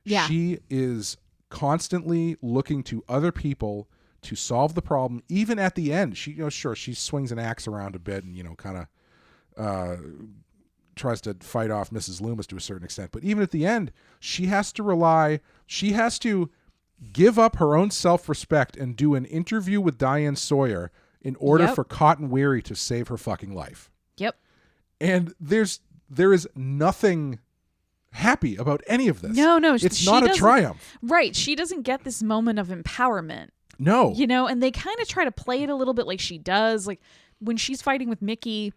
Yeah. She is constantly looking to other people to solve the problem. Even at the end, she swings an axe around a bit and kind of tries to fight off Mrs. Loomis to a certain extent. But even at the end, she has to give up her own self-respect and do an interview with Diane Sawyer in order for Cotton Weary to save her fucking life. Yep. And there is nothing happy about any of this. No, it's not a triumph. Right. She doesn't get this moment of empowerment. No. And they kind of try to play it a little bit like she does. Like when she's fighting with Mickey,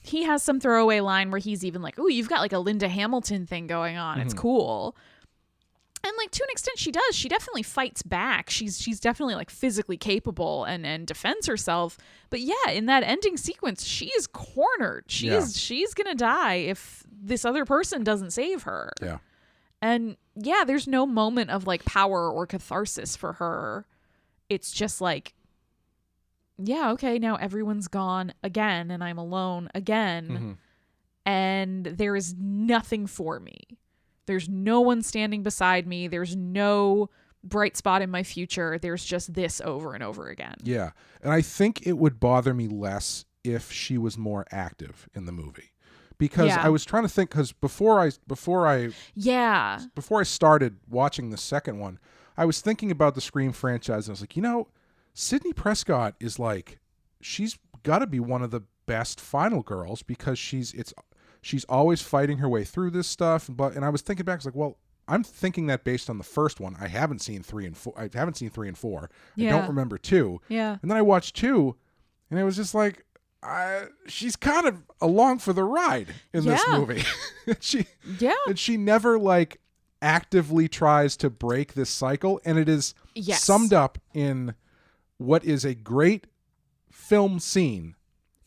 he has some throwaway line where he's even like, "Ooh, you've got like a Linda Hamilton thing going on. It's cool." And like to an extent she does. She definitely fights back. She's definitely like physically capable and defends herself. But yeah, in that ending sequence, she is cornered. She's going to die if this other person doesn't save her. Yeah. And yeah, there's no moment of like power or catharsis for her. It's just like, yeah, okay, now everyone's gone again and I'm alone again. And there is nothing for me. There's no one standing beside me. There's no bright spot in my future. There's just this over and over again. Yeah. And I think it would bother me less if she was more active in the movie. Because I was trying to think, because before I started watching the second one, I was thinking about the Scream franchise, and I was like, you know, Sidney Prescott is like, she's got to be one of the best final girls because she's always fighting her way through this stuff. And I was thinking back, I was like, well, I'm thinking that based on the first one. I haven't seen 3 and 4. I haven't seen 3 and 4. I don't remember 2. Yeah. And then I watched 2, and it was just like, she's kind of along for the ride in this movie. And she never like actively tries to break this cycle, and it is summed up in what is a great film scene,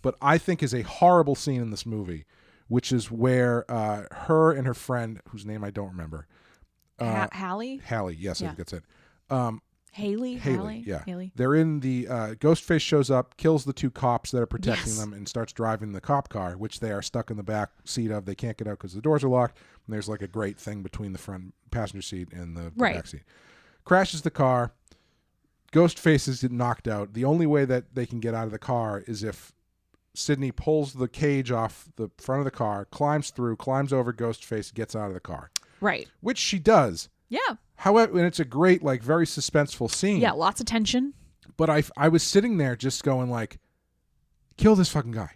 but I think is a horrible scene in this movie, which is where her and her friend, whose name I don't remember, Hallie, yes, I think that's it. Haley. Yeah. Haley. They're in the Ghostface shows up, kills the 2 cops that are protecting them, and starts driving the cop car, which they are stuck in the back seat of. They can't get out because the doors are locked. And there's like a grate thing between the front passenger seat and the back seat. Crashes the car. Ghostface is knocked out. The only way that they can get out of the car is if Sidney pulls the cage off the front of the car, climbs over Ghostface, gets out of the car. Right. Which she does. Yeah. However, and it's a great, like, very suspenseful scene. Yeah, lots of tension. But I was sitting there just going like, kill this fucking guy.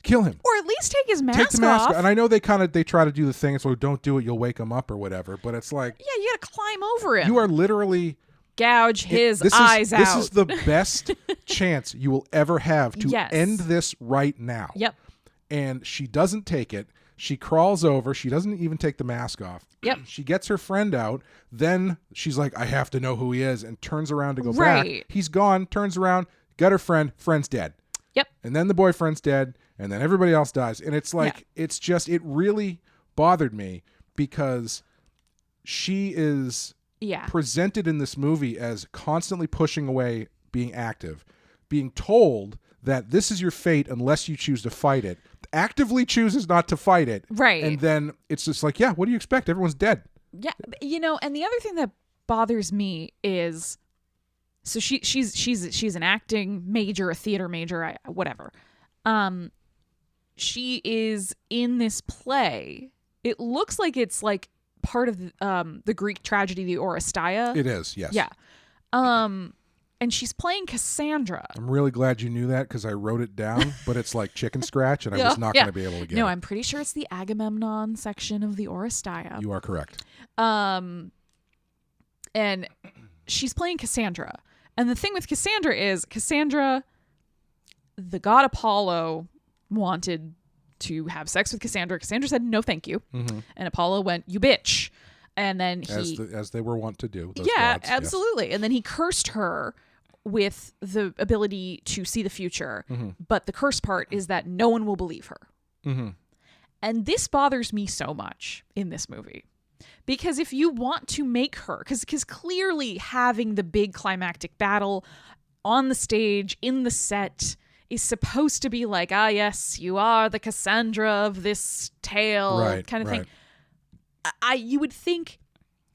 Kill him. Or at least take his mask Take the mask off. And I know they try to do the thing. It's like, don't do it, you'll wake him up or whatever. But it's like, yeah, you got to climb over him. You are literally... Gouge his eyes out. This is the best chance you will ever have to end this right now. Yep. And she doesn't take it. She crawls over. She doesn't even take the mask off. Yep. She gets her friend out. Then she's like, I have to know who he is, and turns around to go back. He's gone, turns around, got her friend. Friend's dead. Yep. And then the boyfriend's dead, and then everybody else dies. And it's like, it's just, it really bothered me because she is... presented in this movie as constantly pushing away being active, being told that this is your fate unless you choose to fight it, actively chooses not to fight it. Right. And then it's just like, yeah, what do you expect? Everyone's dead. Yeah. You know, and the other thing that bothers me is, so she's an acting major, a theater major, whatever. She is in this play. It looks like it's like part of the Greek tragedy, the Oresteia. It is, yes. Yeah. And she's playing Cassandra. I'm really glad you knew that because I wrote it down, but it's like chicken scratch, and I was not going to be able to get it. No, I'm pretty sure it's the Agamemnon section of the Oresteia. You are correct. And she's playing Cassandra. And the thing with Cassandra is, the god Apollo wanted to have sex with Cassandra. Cassandra said, no, thank you. Mm-hmm. And Apollo went, you bitch. And then as they were wont to do. Yeah, gods, absolutely. Yes. And then he cursed her with the ability to see the future. Mm-hmm. But the curse part is that no one will believe her. Mm-hmm. And this bothers me so much in this movie. Because if you want to make her, because clearly having the big climactic battle on the stage, in the set, is supposed to be like, yes, you are the Cassandra of this tale, kind of thing. You would think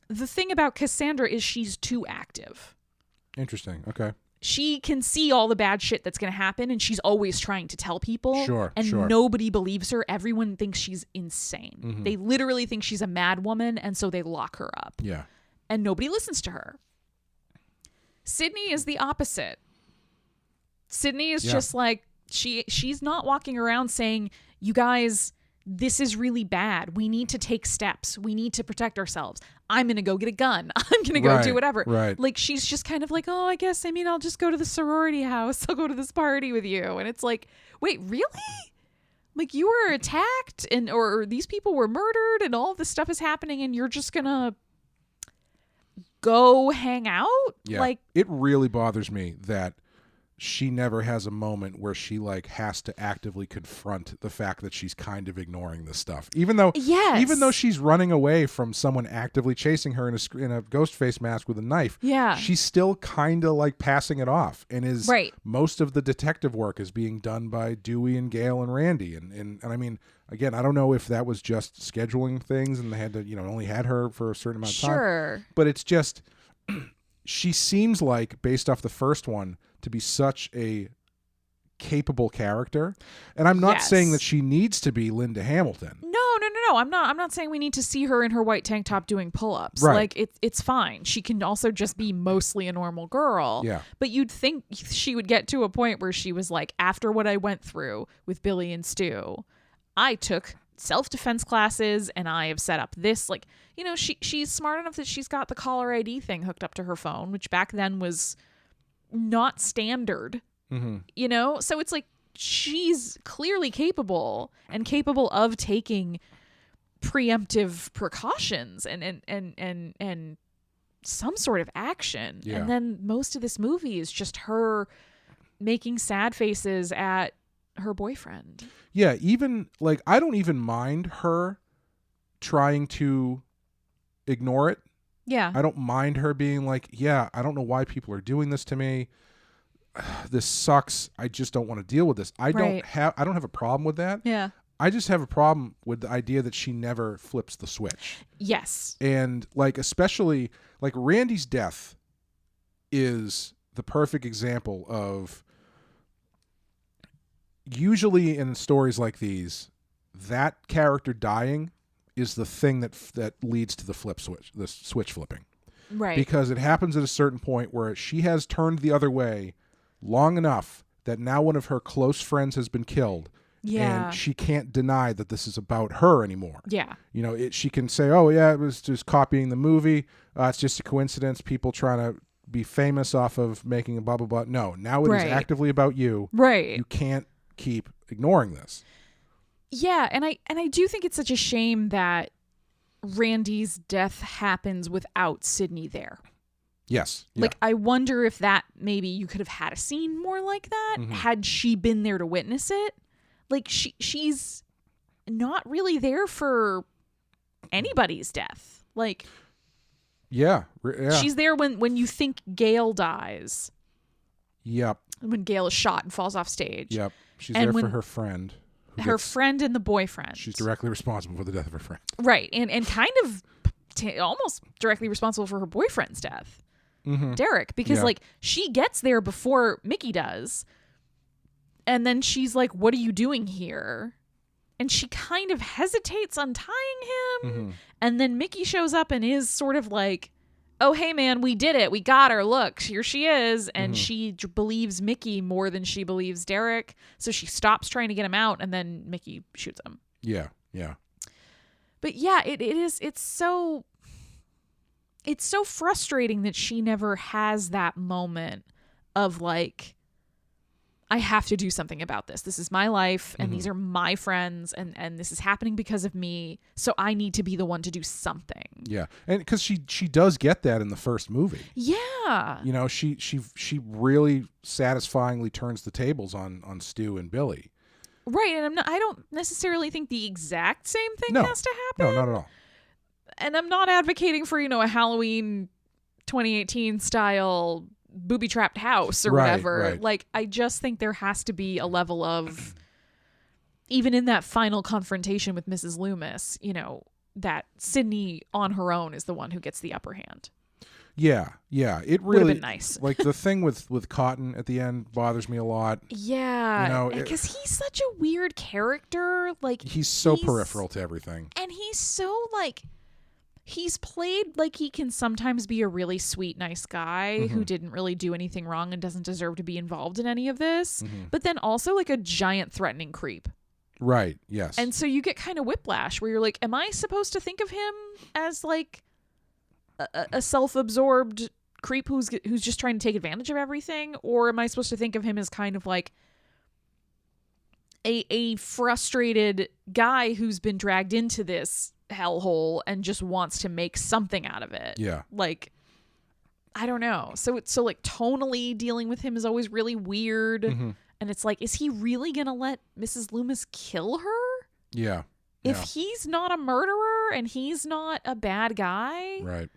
the thing about Cassandra is she's too active. Interesting. Okay. She can see all the bad shit that's going to happen, and she's always trying to tell people. Sure. Nobody believes her. Everyone thinks she's insane. Mm-hmm. They literally think she's a mad woman, and so they lock her up. Yeah. And nobody listens to her. Sydney is the opposite. Sydney is just like, she's not walking around saying, you guys, this is really bad. We need to take steps. We need to protect ourselves. I'm going to go get a gun. I'm going to go do whatever. Right. Like, she's just kind of like, I guess, I'll just go to the sorority house. I'll go to this party with you. And it's like, wait, really? Like, you were attacked and or these people were murdered and all this stuff is happening and you're just gonna go hang out? Yeah. Like, it really bothers me that she never has a moment where she like has to actively confront the fact that she's kind of ignoring this stuff, even though she's running away from someone actively chasing her in a ghost face mask with a knife. Yeah. She's still kind of like passing it off, and is right. Most of the detective work is being done by Dewey and Gale and Randy, and I mean, again, I don't know if that was just scheduling things and they had to, only had her for a certain amount of time. Sure. But it's just she seems like, based off the first one, to be such a capable character. And I'm not saying that she needs to be Linda Hamilton. No. I'm not saying we need to see her in her white tank top doing pull-ups. Right. Like, it's fine. She can also just be mostly a normal girl. Yeah. But you'd think she would get to a point where she was like, after what I went through with Billy and Stu, I took self-defense classes and I have set up this, like, she's smart enough that she's got the caller ID thing hooked up to her phone, which back then was not standard. Mm-hmm. So it's like she's clearly capable of taking preemptive precautions and some sort of action. Yeah. And then most of this movie is just her making sad faces at her boyfriend. Yeah, even like I don't even mind her trying to ignore it. Yeah. I don't mind her being like, yeah, I don't know why people are doing this to me. This sucks. I just don't want to deal with this. I don't have a problem with that. Yeah. I just have a problem with the idea that she never flips the switch. Yes. And like, especially like Randy's death is the perfect example of, usually in stories like these, that character dying is the thing that leads to the switch flipping. Right. Because it happens at a certain point where she has turned the other way long enough that now one of her close friends has been killed. Yeah. And she can't deny that this is about her anymore. Yeah. She can say, oh, yeah, it was just copying the movie. It's just a coincidence. People trying to be famous off of making a blah, blah, blah. No, now it is actively about you. Right. You can't keep ignoring this. Yeah, and I do think it's such a shame that Randy's death happens without Sydney there. Yes. Yeah. Like, I wonder if that maybe you could have had a scene more like that had she been there to witness it. Like, she's not really there for anybody's death. Like, yeah. She's there when you think Gail dies. Yep. When Gail is shot and falls off stage. Yep. She's there for her friend. Her friend and the boyfriend. She's directly responsible for the death of her friend. Right. And kind of almost directly responsible for her boyfriend's death. Derek. Because, like, she gets there before Mickey does. And then she's like, what are you doing here? And she kind of hesitates untying him. And then Mickey shows up and is sort of like, oh, hey, man, we did it. We got her. Look, here she is. And she believes Mickey more than she believes Derek. So she stops trying to get him out, and then Mickey shoots him. Yeah, yeah. But yeah, it's so frustrating that she never has that moment of like, I have to do something about this. This is my life, and these are my friends, and this is happening because of me. So I need to be the one to do something. Yeah, and because she does get that in the first movie. Yeah, she really satisfyingly turns the tables on Stu and Billy. Right, and I don't necessarily think the exact same thing has to happen. No, not at all. And I'm not advocating for a Halloween 2018 style booby-trapped house or whatever. Right. Like, I just think there has to be a level of, even in that final confrontation with Mrs. Loomis, that Sydney on her own is the one who gets the upper hand. Yeah. It really would have been nice. Like, the thing with Cotton at the end bothers me a lot. Yeah, because he's such a weird character. Like, he's so peripheral to everything, and he's so like. He's played like he can sometimes be a really sweet, nice guy who didn't really do anything wrong and doesn't deserve to be involved in any of this, but then also like a giant threatening creep. Right, yes. And so you get kind of whiplash where you're like, am I supposed to think of him as like a self-absorbed creep who's just trying to take advantage of everything? Or am I supposed to think of him as kind of like a frustrated guy who's been dragged into this hellhole and just wants to make something out of it. Yeah. Like, I don't know. So like tonally dealing with him is always really weird. Mm-hmm. And it's like, is he really going to let Mrs. Loomis kill her? Yeah. If he's not a murderer and he's not a bad guy, Right.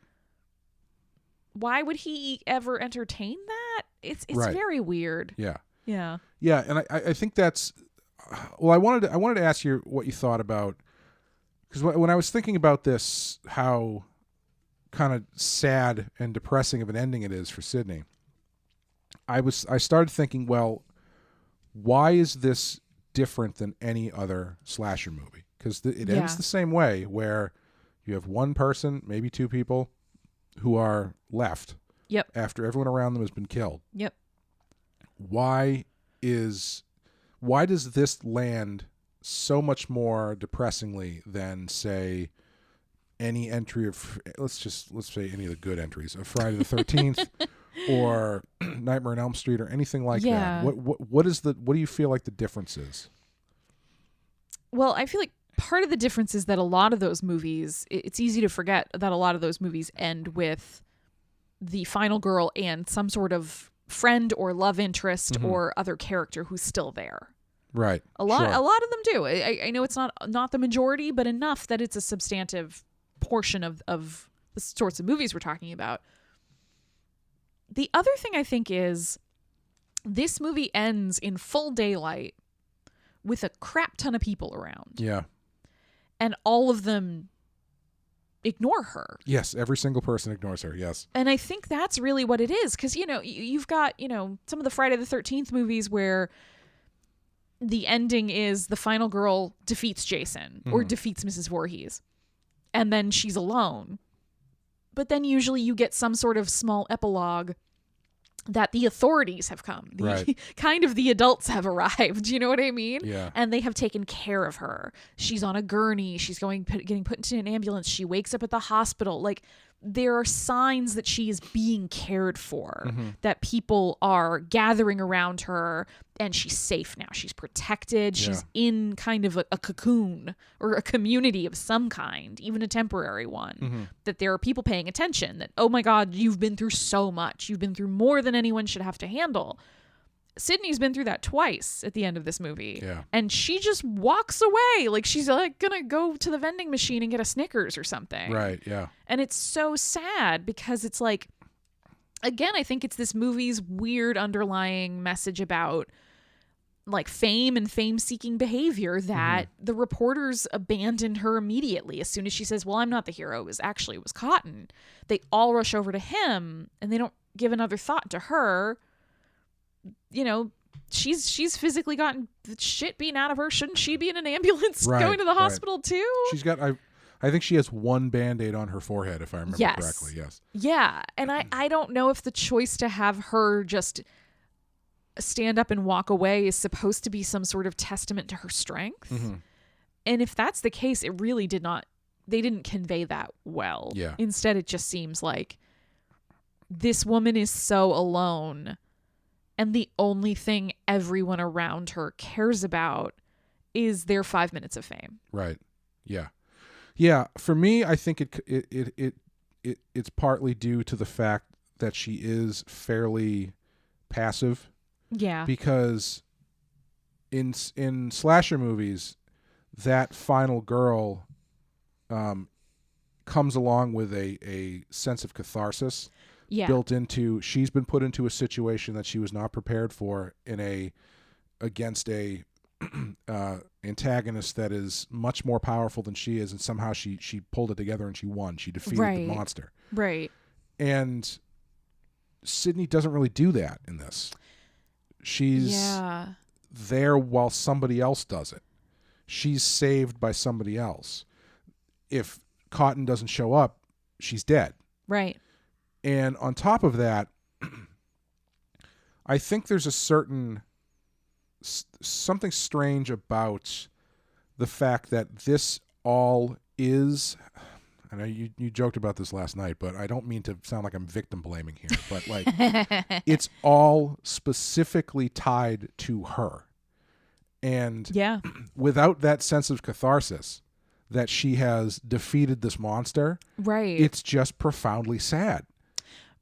why would he ever entertain that? It's Right. very weird. Yeah. Yeah. Yeah, and I think that's well. I wanted to ask you what you thought about, because when I was thinking about this, how kind of sad and depressing of an ending it is for Sydney. I started thinking, well, why is this different than any other slasher movie? Because it ends the same way, where you have one person, maybe two people, who are left. Yep. After everyone around them has been killed. Yep. Why does this land so much more depressingly than, say, any entry of, let's say any of the good entries of Friday the 13th or Nightmare on Elm Street or anything like that? What do you feel like the difference is? Well, I feel like part of the difference is that a lot of those movies, it's easy to forget that a lot of those movies end with the final girl and some sort of friend or love interest or other character who's still there. Right. A lot of them do. I know it's not the majority, but enough that it's a substantive portion of the sorts of movies we're talking about. The other thing I think is this movie ends in full daylight with a crap ton of people around. Yeah. And all of them ignore her. Yes, every single person ignores her, yes. And I think that's really what it is. Because, you've got, some of the Friday the 13th movies where the ending is the final girl defeats Jason or defeats Mrs. Voorhees. And then she's alone. But then usually you get some sort of small epilogue that the authorities have come. Right. Kind of the adults have arrived. You know what I mean? Yeah. And they have taken care of her. She's on a gurney. She's getting put into an ambulance. She wakes up at the hospital. Like, there are signs that she is being cared for, that people are gathering around her, and she's safe now. She's protected. Yeah. She's in kind of a cocoon or a community of some kind, even a temporary one, that there are people paying attention, that, oh my God, you've been through so much. You've been through more than anyone should have to handle. Sydney's been through that twice at the end of this movie. Yeah. And she just walks away. Like, she's like gonna go to the vending machine and get a Snickers or something. Right, yeah. And it's so sad because it's like, again, I think it's this movie's weird underlying message about like fame and fame-seeking behavior that the reporters abandoned her immediately as soon as she says, well, I'm not the hero. It was Cotton. They all rush over to him and they don't give another thought to her. She's physically gotten the shit beaten out of her. Shouldn't she be in an ambulance going to the hospital too? She's got, I think she has one Band-Aid on her forehead, if I remember correctly. Yes. Yeah. And I don't know if the choice to have her just stand up and walk away is supposed to be some sort of testament to her strength. And if that's the case, it really they didn't convey that well. Yeah. Instead, it just seems like this woman is so alone. And the only thing everyone around her cares about is their 5 minutes of fame. Right. Yeah. Yeah. For me, I think it's partly due to the fact that she is fairly passive. Yeah. Because in slasher movies, that final girl comes along with a sense of catharsis. Yeah. Built into, she's been put into a situation that she was not prepared for against a antagonist that is much more powerful than she is, and somehow she pulled it together and she won. She defeated the monster. Right. And Sydney doesn't really do that in this. She's there while somebody else does it. She's saved by somebody else. If Cotton doesn't show up, she's dead. Right. And on top of that, I think there's a certain something strange about the fact that this all is, I know you joked about this last night, but I don't mean to sound like I'm victim blaming here, but like it's all specifically tied to her. And Yeah. without that sense of catharsis that she has defeated this monster, Right. it's just profoundly sad.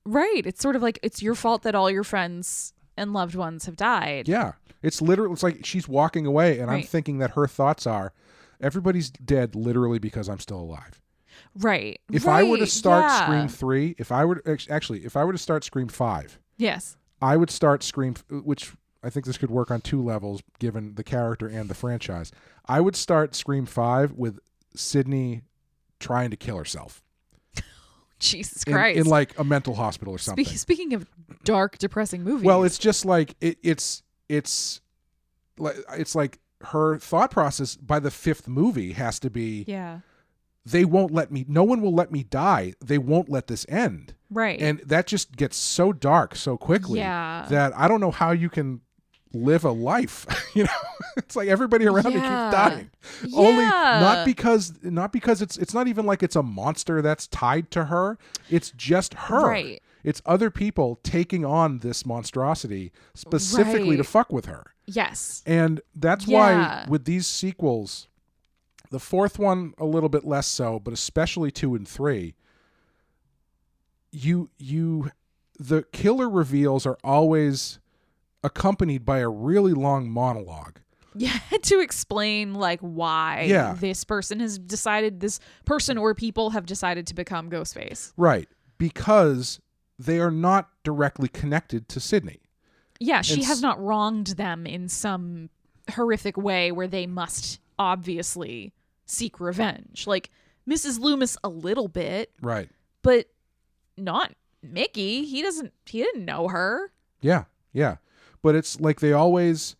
Right. It's sort of like it's your fault that all your friends and loved ones have died. Yeah. It's like she's walking away, and I'm Right. thinking that her thoughts are, everybody's dead literally because I'm still alive. Right. If I were to Right, start yeah. Scream 3, if I were to start Scream 5, Yes. I would start Scream, which I think this could work on 2 levels given the character and the franchise. I would start Scream 5 with Sydney trying to kill herself. Jesus Christ. In like a mental hospital or something. Speaking of dark, depressing movies. Well, it's just like it's like her thought process by the 5th movie has to be, yeah. no one will let me die. They won't let this end. Right. And that just gets so dark so quickly Yeah. that I don't know how you can live a life. It's like everybody around me keeps Yeah. dying. Yeah. Only not because it's not even like it's a monster that's tied to her. It's just her. Right. It's other people taking on this monstrosity specifically to Right. fuck with her. Yes. And that's Yeah. why with these sequels, the 4th one a little bit less so, but especially 2 and 3, the killer reveals are always accompanied by a really long monologue. Yeah, to explain like why Yeah. this person or people have decided to become Ghostface. Right. Because they are not directly connected to Sydney. Yeah, she It's- has not wronged them in some horrific way where they must obviously seek revenge. Like Mrs. Loomis a little bit, Right. but not Mickey. He didn't know her. Yeah. Yeah. But it's like they always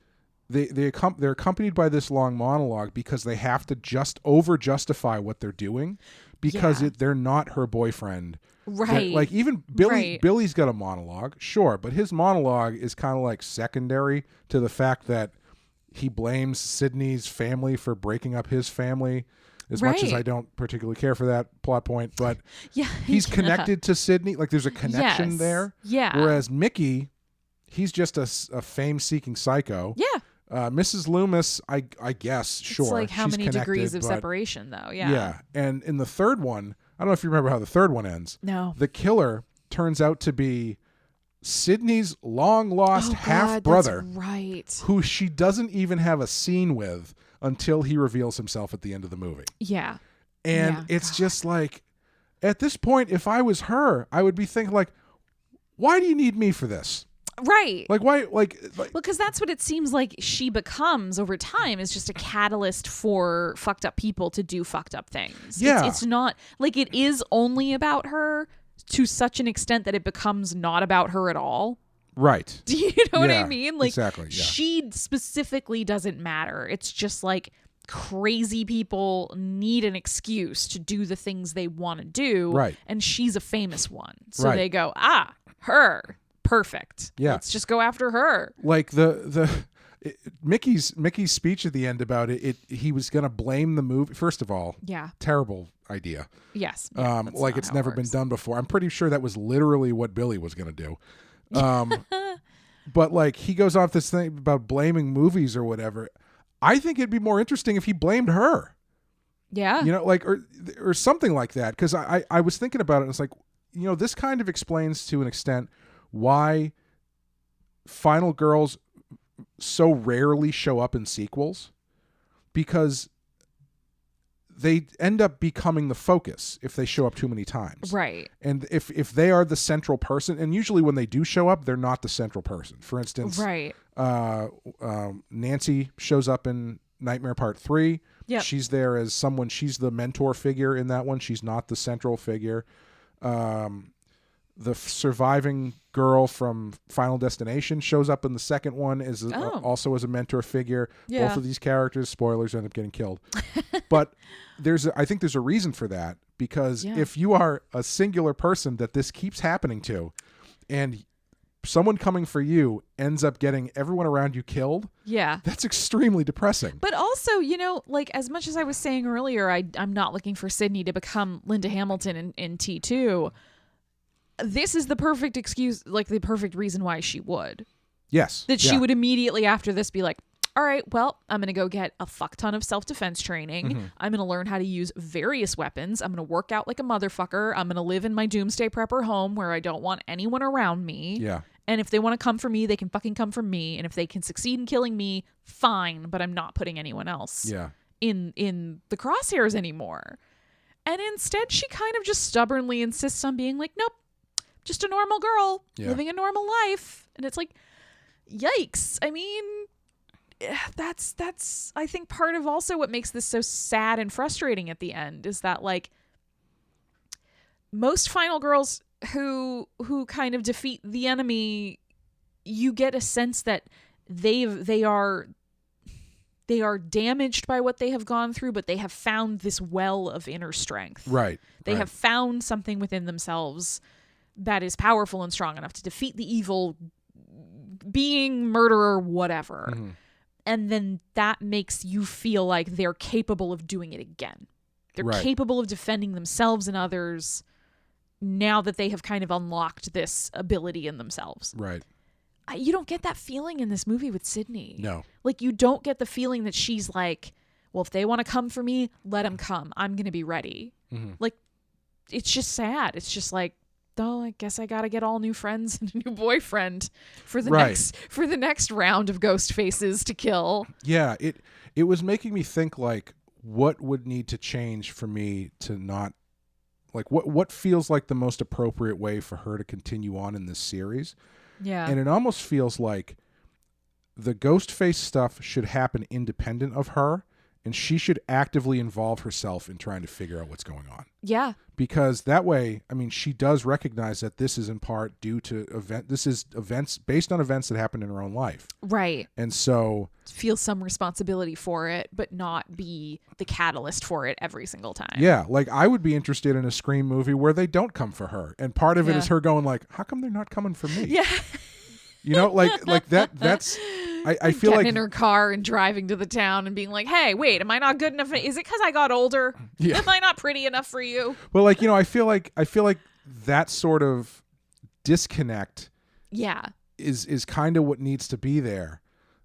they're accompanied by this long monologue because they have to just over justify what they're doing because Yeah. they're not her boyfriend. Right. Like even Billy Right. Billy's got a monologue, sure, but his monologue is kind of like secondary to the fact that he blames Sydney's family for breaking up his family. As much as Right. I don't particularly care for that plot point, but Yeah. he's connected to Sydney. Like there's a connection Yes. there. Yeah. Whereas Mickey, he's just a fame-seeking psycho. Yeah. Mrs. Loomis, I guess, sure. It's like how she's many connected, degrees of but- separation though. Yeah. Yeah. And in the 3rd one, I don't know if you remember how the 3rd one ends. No. The killer turns out to be Sydney's long-lost Oh, God, half-brother, that's right. who she doesn't even have a scene with until he reveals himself at the end of the movie. Yeah. And Yeah, it's just like, at this point, if I was her, I would be thinking like, why do you need me for this? Right. Like, why? Like Well, because that's what it seems like she becomes over time, is just a catalyst for fucked up people to do fucked up things. Yeah. It's not like it is only about her to such an extent that it becomes not about her at all. right. Do you know what I Yeah, mean? Like exactly, yeah. she specifically doesn't matter. It's just like crazy people need an excuse to do the things they want to do. Right. And she's a famous one. So Right. they go, her. Perfect. Yeah. Let's just go after her. Like Mickey's speech at the end about it, he was going to blame the movie. First of all, Yeah. terrible idea. Yes. Yeah, that's Like not it's how it never been works. done before. I'm pretty sure that was literally what Billy was going to do. But like he goes off this thing about blaming movies or whatever. I think it'd be more interesting if he blamed her. Yeah. You know, like or something like that. Because I was thinking about it. And it's like, this kind of explains to an extent why final girls so rarely show up in sequels, because they end up becoming the focus if they show up too many times. Right. And if they are the central person, and usually when they do show up, they're not the central person. For instance, Right. Nancy shows up in Nightmare Part 3. Yep. She's there as someone, she's the mentor figure in that one. She's not the central figure. The surviving girl from Final Destination shows up in the second one as also as a mentor figure. Yeah. Both of these characters, spoilers, end up getting killed. But I think there's a reason for that, because if you are a singular person that this keeps happening to, and someone coming for you ends up getting everyone around you killed, Yeah. that's extremely depressing. But also, like as much as I was saying earlier, I'm not looking for Sydney to become Linda Hamilton in T2. This is the perfect excuse, like the perfect reason why she would. Yes. That she would immediately after this be like, all right, well, I'm going to go get a fuck ton of self-defense training. I'm going to learn how to use various weapons. I'm going to work out like a motherfucker. I'm going to live in my doomsday prepper home where I don't want anyone around me. Yeah. And if they want to come for me, they can fucking come for me. And if they can succeed in killing me, fine. But I'm not putting anyone else in the crosshairs anymore. And instead, she kind of just stubbornly insists on being like, nope, just a normal girl living a normal life. And it's like, yikes. I mean, that's I think part of also what makes this so sad and frustrating at the end is that, like, most final girls who kind of defeat the enemy, you get a sense that they are damaged by what they have gone through, but they have found this well of inner strength. Right. They have found something within themselves that is powerful and strong enough to defeat the evil being, murderer, whatever. And then that makes you feel like they're capable of doing it again. They're capable of defending themselves and others now that they have kind of unlocked this ability in themselves. Right. You don't get that feeling in this movie with Sydney. No. Like, you don't get the feeling that she's like, well, if they want to come for me, let them come. I'm going to be ready. Like, it's just sad. It's just like, oh, I guess I got to get all new friends and a new boyfriend for the next round of ghost faces to kill. Yeah, it was making me think, like, what would need to change for me to not, like, what feels like the most appropriate way for her to continue on in this series. Yeah. And it almost feels like the ghost face stuff should happen independent of her, and she should actively involve herself in trying to figure out what's going on. Yeah. Because that way, I mean, she does recognize that this is in part due to events based on events that happened in her own life. Right. And so feel some responsibility for it, but not be the catalyst for it every single time. Yeah. Like, I would be interested in a Scream movie where they don't come for her. And part of it is her going like, how come they're not coming for me? Yeah. You know, like that's, I feel getting like in her car and driving to the town and being like, hey, wait, am I not good enough? Is it because I got older? Yeah. Am I not pretty enough for you? Well, like, you know, I feel like that sort of disconnect is kind of what needs to be there.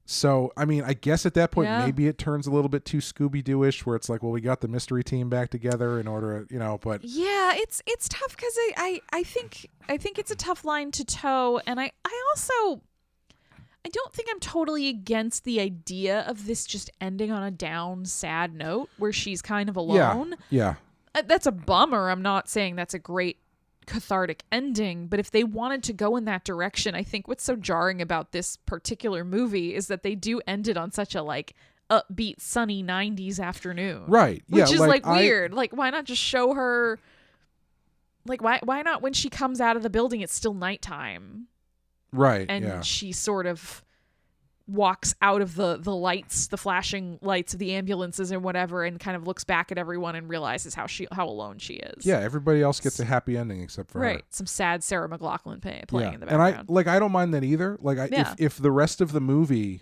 So, I mean, I guess at that point, maybe it turns a little bit too Scooby-Doo-ish, where it's like, well, we got the mystery team back together in order, you know, but yeah, it's tough because I think it's a tough line to toe, and I don't think I'm totally against the idea of this just ending on a down, sad note where she's kind of alone. Yeah. That's a bummer. I'm not saying that's a great cathartic ending, but if they wanted to go in that direction, I think what's so jarring about this particular movie is that they do end it on such a, like, upbeat, sunny 90s afternoon. Right. Which is like weird. Like, why not just show her, like, why not when she comes out of the building, it's still nighttime. Right. And she sort of walks out of the lights, the flashing lights of the ambulances and whatever, and kind of looks back at everyone and realizes how alone she is. Yeah, everybody else gets a happy ending except for her. Some sad Sarah McLachlan playing in the background. And I don't mind that either. Like, if the rest of the movie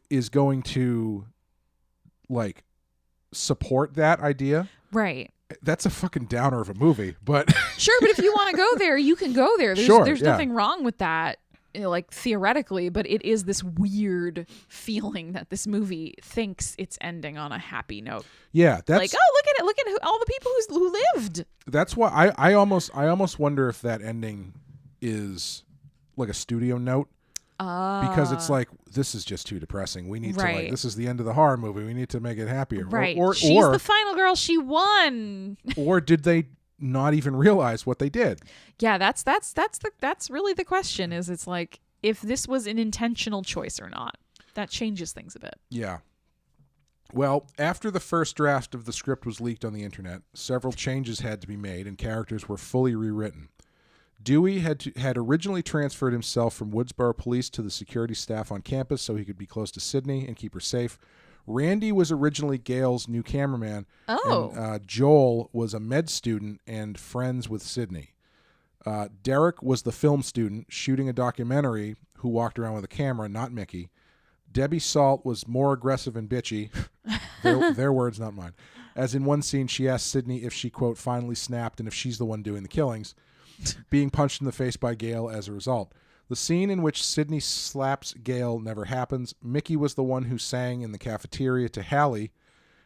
is going to, like, support that idea, right? That's a fucking downer of a movie, but sure. But if you want to go there, you can go there. There's nothing wrong with that. You know, like, theoretically, but it is this weird feeling that this movie thinks it's ending on a happy note. Yeah, that's like, oh, look at all the people who lived. That's why I almost wonder if that ending is like a studio note, because it's like, this is just too depressing. We need to, like, this is the end of the horror movie. We need to make it happier. Right. Or she's the final girl. She won. Or did they not even realize what they did? Yeah, that's really the question. Is it's like, if this was an intentional choice or not, that changes things a bit. Yeah. Well, after the first draft of the script was leaked on the internet, several changes had to be made and characters were fully rewritten. Dewey had originally transferred himself from Woodsboro Police to the security staff on campus so he could be close to Sydney and keep her safe. Randy was originally Gale's new cameraman. Oh. And Joel was a med student and friends with Sydney. Derek was the film student shooting a documentary who walked around with a camera, not Mickey. Debbie Salt was more aggressive and bitchy. Their words, not mine. As in one scene, she asked Sydney if she, quote, finally snapped and if she's the one doing the killings, being punched in the face by Gale as a result. The scene in which Sydney slaps Gail never happens. Mickey was the one who sang in the cafeteria to Hallie,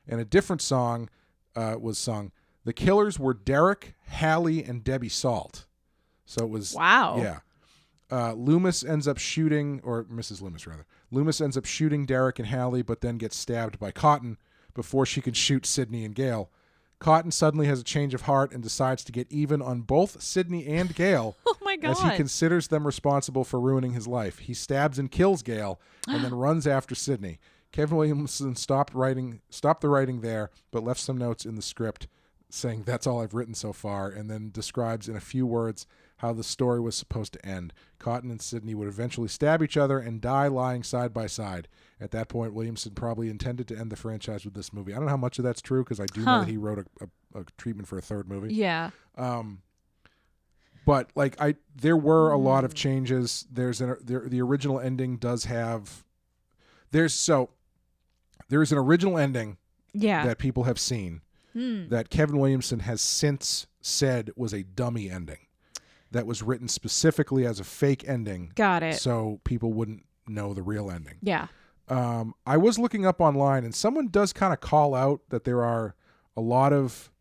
and a different song was sung. The killers were Derek, Hallie, and Debbie Salt. So it was... Wow. Yeah. Loomis ends up shooting, or Mrs. Loomis rather. Loomis ends up shooting Derek and Hallie, but then gets stabbed by Cotton before she can shoot Sydney and Gail. Cotton suddenly has a change of heart and decides to get even on both Sydney and Gail. Oh my God. As he considers them responsible for ruining his life. He stabs and kills Gail and then runs after Sydney. Kevin Williamson stopped the writing there, but left some notes in the script saying that's all I've written so far, and then describes in a few words how the story was supposed to end. Cotton and Sydney would eventually stab each other and die lying side by side. At that point, Williamson probably intended to end the franchise with this movie. I don't know how much of that's true because I do know that he wrote a treatment for a third movie. Yeah. But like there were a lot of changes. The original ending does have. There is an original ending. Yeah. That people have seen. That Kevin Williamson has since said was a dummy ending. That was written specifically as a fake ending. Got it. So people wouldn't know the real ending. Yeah. I was looking up online, and someone does kind of call out that there are a lot of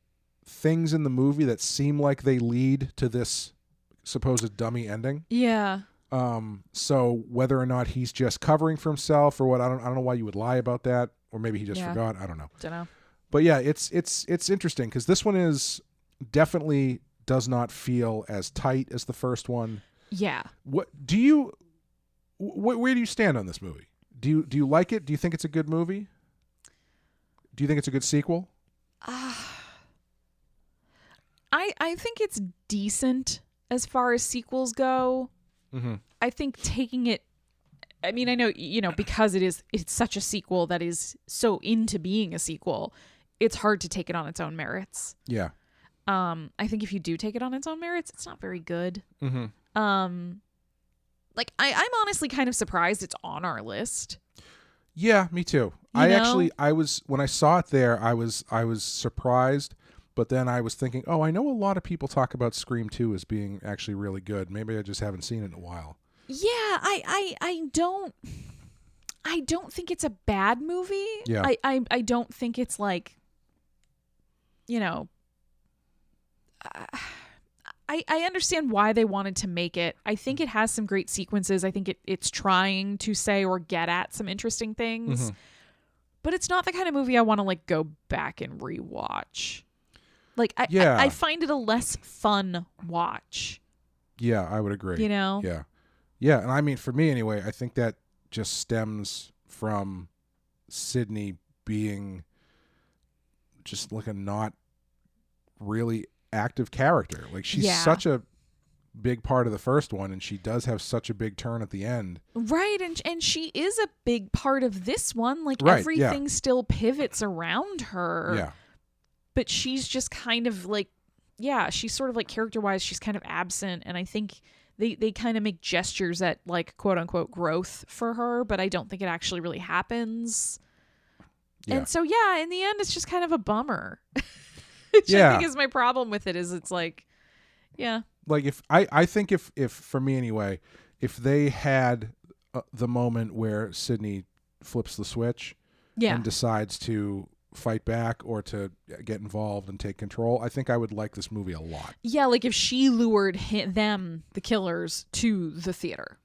things in the movie that seem like they lead to this supposed dummy ending. Yeah. So whether or not he's just covering for himself or what, I don't know why you would lie about that, or maybe he just forgot. I don't know. Don't know. But yeah, it's interesting because this one is definitely does not feel as tight as the first one. Yeah. Where do you stand on this movie? Do you like it? Do you think it's a good movie? Do you think it's a good sequel? I think it's decent as far as sequels go. Mm-hmm. I think taking it, I mean, I know, because it's such a sequel that is so into being a sequel, it's hard to take it on its own merits. Yeah. I think if you do take it on its own merits, it's not very good. Mm-hmm. Like I'm honestly kind of surprised it's on our list. Yeah, me too. I was when I saw it there, I was surprised, but then I was thinking, oh, I know a lot of people talk about Scream 2 as being actually really good. Maybe I just haven't seen it in a while. Yeah, I don't think it's a bad movie. Yeah. I don't think it's like, I understand why they wanted to make it. I think it has some great sequences. I think it's trying to say or get at some interesting things. Mm-hmm. But it's not the kind of movie I want to like go back and rewatch. Like I find it a less fun watch. Yeah, I would agree. Yeah. Yeah, and I mean for me anyway, I think that just stems from Sydney being just like a not really active character. Like she's such a big part of the first one, and she does have such a big turn at the end. Right, and she is a big part of this one. Like everything still pivots around her. Yeah. But she's just kind of like, she's sort of like character-wise, she's kind of absent, and I think they kind of make gestures at like quote-unquote growth for her, but I don't think it actually really happens. Yeah. And so, in the end, it's just kind of a bummer. Which I think is my problem with it, is it's like, like if I think if for me anyway, if they had the moment where Sydney flips the switch and decides to fight back or to get involved and take control, I think I would like this movie a lot. Yeah, like if she lured the killers, to the theater.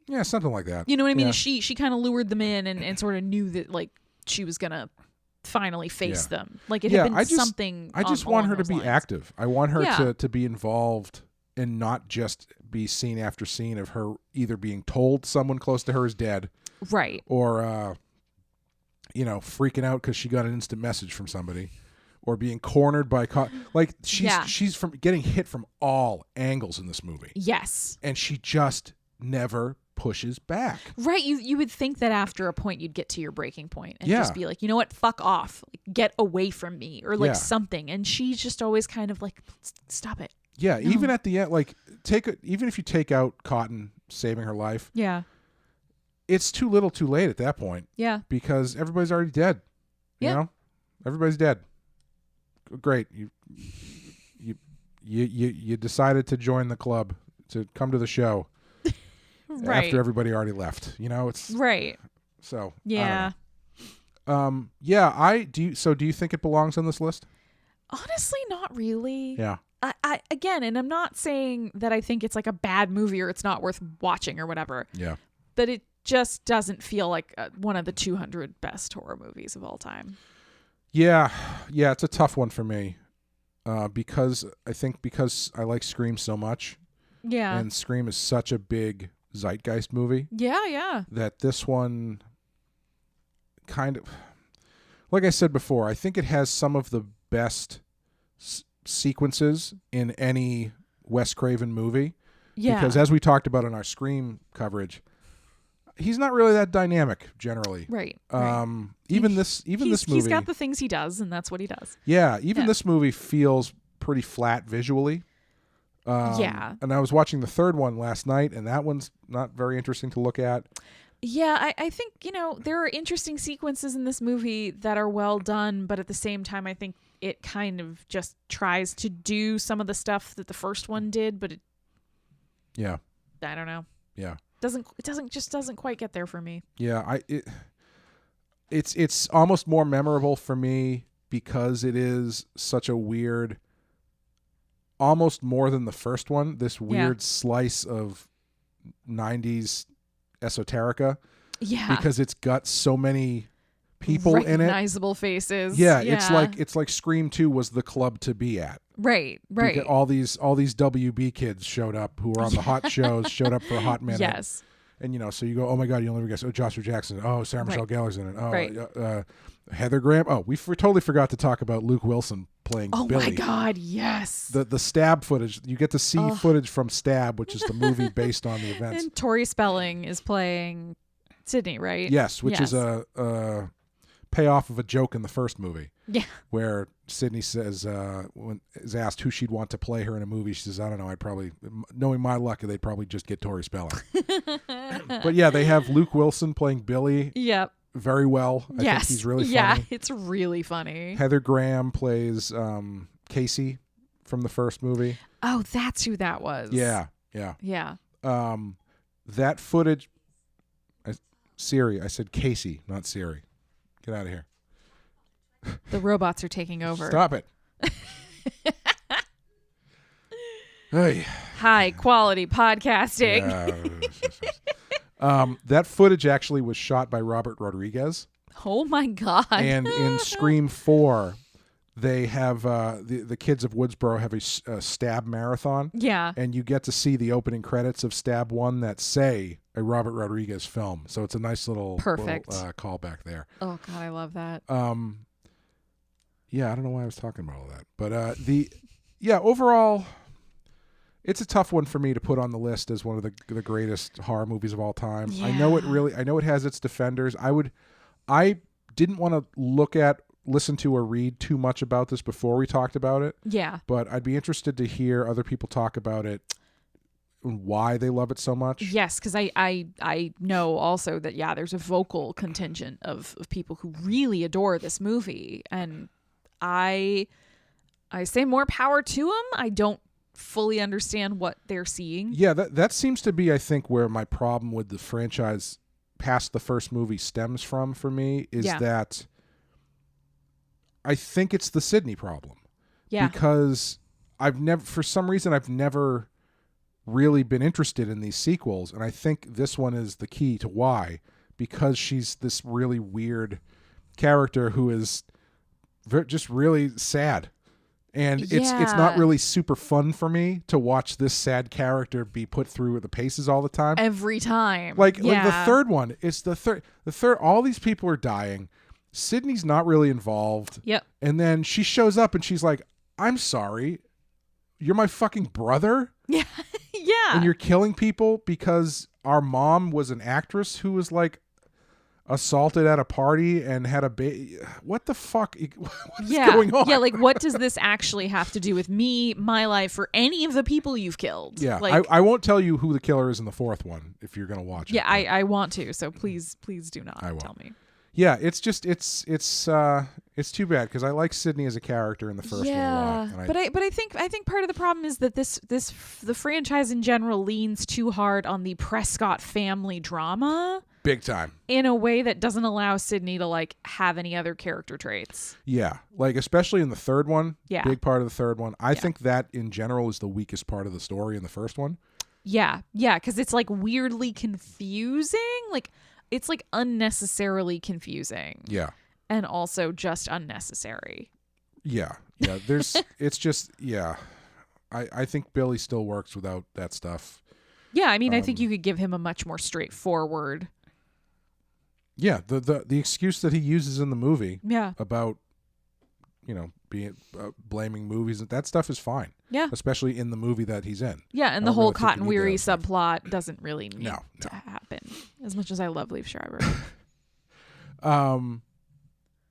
Yeah, something like that. You know what I mean? Yeah. She kind of lured them in and sort of knew that like she was gonna finally face them. Like it had been something. I just want her to be lines. active. I want her to be involved and not just be scene after scene of her either being told someone close to her is dead, right, or freaking out because she got an instant message from somebody, or being cornered by like she's from getting hit from all angles in this movie. Yes, and she just never pushes back. Right, you would think that after a point you'd get to your breaking point and just be like, you know what, fuck off, like, get away from me, or like something. And she's just always kind of like, stop it. Yeah, no. Even at the end, like even if you take out Cotton saving her life, it's too little, too late at that point. Yeah, because everybody's already dead. You know, everybody's dead. Great, you decided to join the club, to come to the show. Right. after everybody already left. It's Right. so. Yeah. I do. Do you think it belongs on this list? Honestly, not really. Yeah. I again, and I'm not saying that I think it's like a bad movie or it's not worth watching or whatever. Yeah. But it just doesn't feel like one of the 200 best horror movies of all time. Yeah. It's a tough one for me. Because I like Scream so much. Yeah. And Scream is such a big zeitgeist movie. Yeah. That this one kind of, like I said before, I think it has some of the best sequences in any Wes Craven movie. Yeah. Because as we talked about in our Scream coverage, he's not really that dynamic generally. Right. Even this movie, he's got the things he does, and that's what he does. Yeah. This movie feels pretty flat visually. Yeah. And I was watching the third one last night, and that one's not very interesting to look at. Yeah, I think, there are interesting sequences in this movie that are well done, but at the same time, I think it kind of just tries to do some of the stuff that the first one did, but I don't know. Yeah. It doesn't quite get there for me. Yeah, it's almost more memorable for me because it is such a weird, almost more than the first one, this weird slice of 90s esoterica. Yeah. Because it's got so many people in it. Recognizable faces. Yeah, it's like Scream 2 was the club to be at. Right. Because all these WB kids showed up who were on the hot shows, showed up for a hot minute. Yes. And so you go, oh my God, you'll never guess. Oh, Joshua Jackson. Oh, Sarah Michelle Gellar's in it. Oh, Heather Graham. Oh, we totally forgot to talk about Luke Wilson playing Billy. Oh my God, yes. The Stab footage. You get to see footage from Stab, which is the movie based on the events. And Tori Spelling is playing Sydney, right? Yes, which is a payoff of a joke in the first movie. Yeah. Where Sydney says, when is asked who she'd want to play her in a movie, she says, I don't know, I'd probably, knowing my luck, they'd probably just get Tori Spelling. But yeah, they have Luke Wilson playing Billy. Yep. Very well. I think he's really funny. Yeah, it's really funny. Heather Graham plays Casey from the first movie. Oh, that's who that was. Yeah. That footage, Siri, I said Casey, not Siri. Get out of here. The robots are taking over. Stop it. Hey. High quality podcasting. That footage actually was shot by Robert Rodriguez. Oh my God. And in Scream 4, they have the kids of Woodsboro have a Stab marathon. Yeah. And you get to see the opening credits of Stab 1 that say a Robert Rodriguez film. So it's a nice little callback there. Oh God, I love that. Yeah, I don't know why I was talking about all that. But overall, it's a tough one for me to put on the list as one of the greatest horror movies of all time. Yeah. I know it has its defenders. I didn't want to listen to or read too much about this before we talked about it. Yeah. But I'd be interested to hear other people talk about it and why they love it so much. Yes, because I know also that, there's a vocal contingent of people who really adore this movie. And I say more power to them. I don't fully understand what they're seeing. Yeah, that seems to be, I think, where my problem with the franchise past the first movie stems from for me is that I think it's the Sydney problem. Yeah. Because for some reason I've never really been interested in these sequels, and I think this one is the key to why, because she's this really weird character who is just really sad. And it's not really super fun for me to watch this sad character be put through the paces all the time. Every time. Like the third one, it's the third, all these people are dying. Sydney's not really involved. Yep. And then she shows up and she's like, I'm sorry, you're my fucking brother? Yeah. Yeah. And you're killing people because our mom was an actress who was like assaulted at a party and had a baby. What the fuck? What's going on? Yeah, like what does this actually have to do with me, my life, or any of the people you've killed? Yeah, like, I won't tell you who the killer is in the fourth one if you're going to watch it. Yeah, I want to, so please do not I won't. tell me. Yeah, it's just it's too bad because I like Sydney as a character in the first one a lot. But I think part of the problem is that the franchise in general leans too hard on the Prescott family drama. Big time. In a way that doesn't allow Sydney to like have any other character traits. Yeah, like especially in the third one. Yeah. Big part of the third one. I think that in general is the weakest part of the story in the first one. Yeah, because it's like weirdly confusing. Like it's like unnecessarily confusing. Yeah. And also just unnecessary. Yeah. There's it's just I think Billy still works without that stuff. Yeah, I mean I think you could give him a much more straightforward. Yeah, the excuse that he uses in the movie about being blaming movies, that stuff is fine. Yeah. Especially in the movie that he's in. Yeah, and the whole Cotton Weary subplot doesn't really need to happen. As much as I love Liev Schreiber.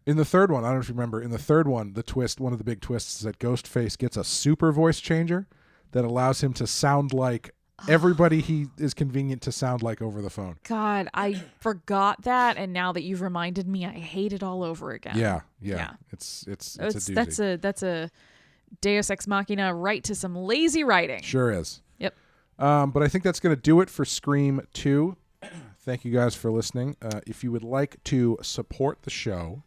In the third one, I don't know if you remember, in the third one, one of the big twists is that Ghostface gets a super voice changer that allows him to sound like everybody he is convenient to sound like over the phone. God, I forgot that, and now that you've reminded me, I hate it all over again. Yeah. It's a doozy. That's a Deus Ex Machina right to some lazy writing. Sure is. Yep. But I think that's going to do it for Scream 2. Thank you guys for listening. If you would like to support the show,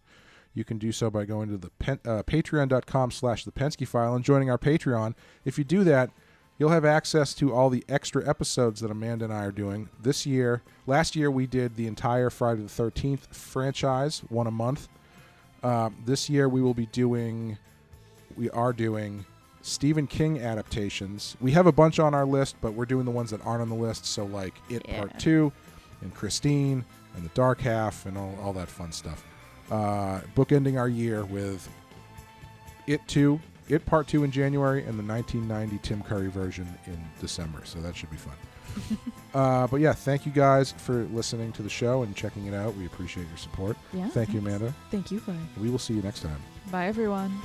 you can do so by going to the patreon.com/thepensky file and joining our Patreon. If you do that, you'll have access to all the extra episodes that Amanda and I are doing this year. Last year, we did the entire Friday the 13th franchise, one a month. This year, we are doing Stephen King adaptations. We have a bunch on our list, but we're doing the ones that aren't on the list. So like It Part 2 and Christine and The Dark Half and all that fun stuff. Bookending our year with It Part 2 in January and the 1990 Tim Curry version in December. So that should be fun. But yeah, thank you guys for listening to the show and checking it out. We appreciate your support. Yeah, thank you, Amanda. Thank you, Clay. We will see you next time. Bye, everyone.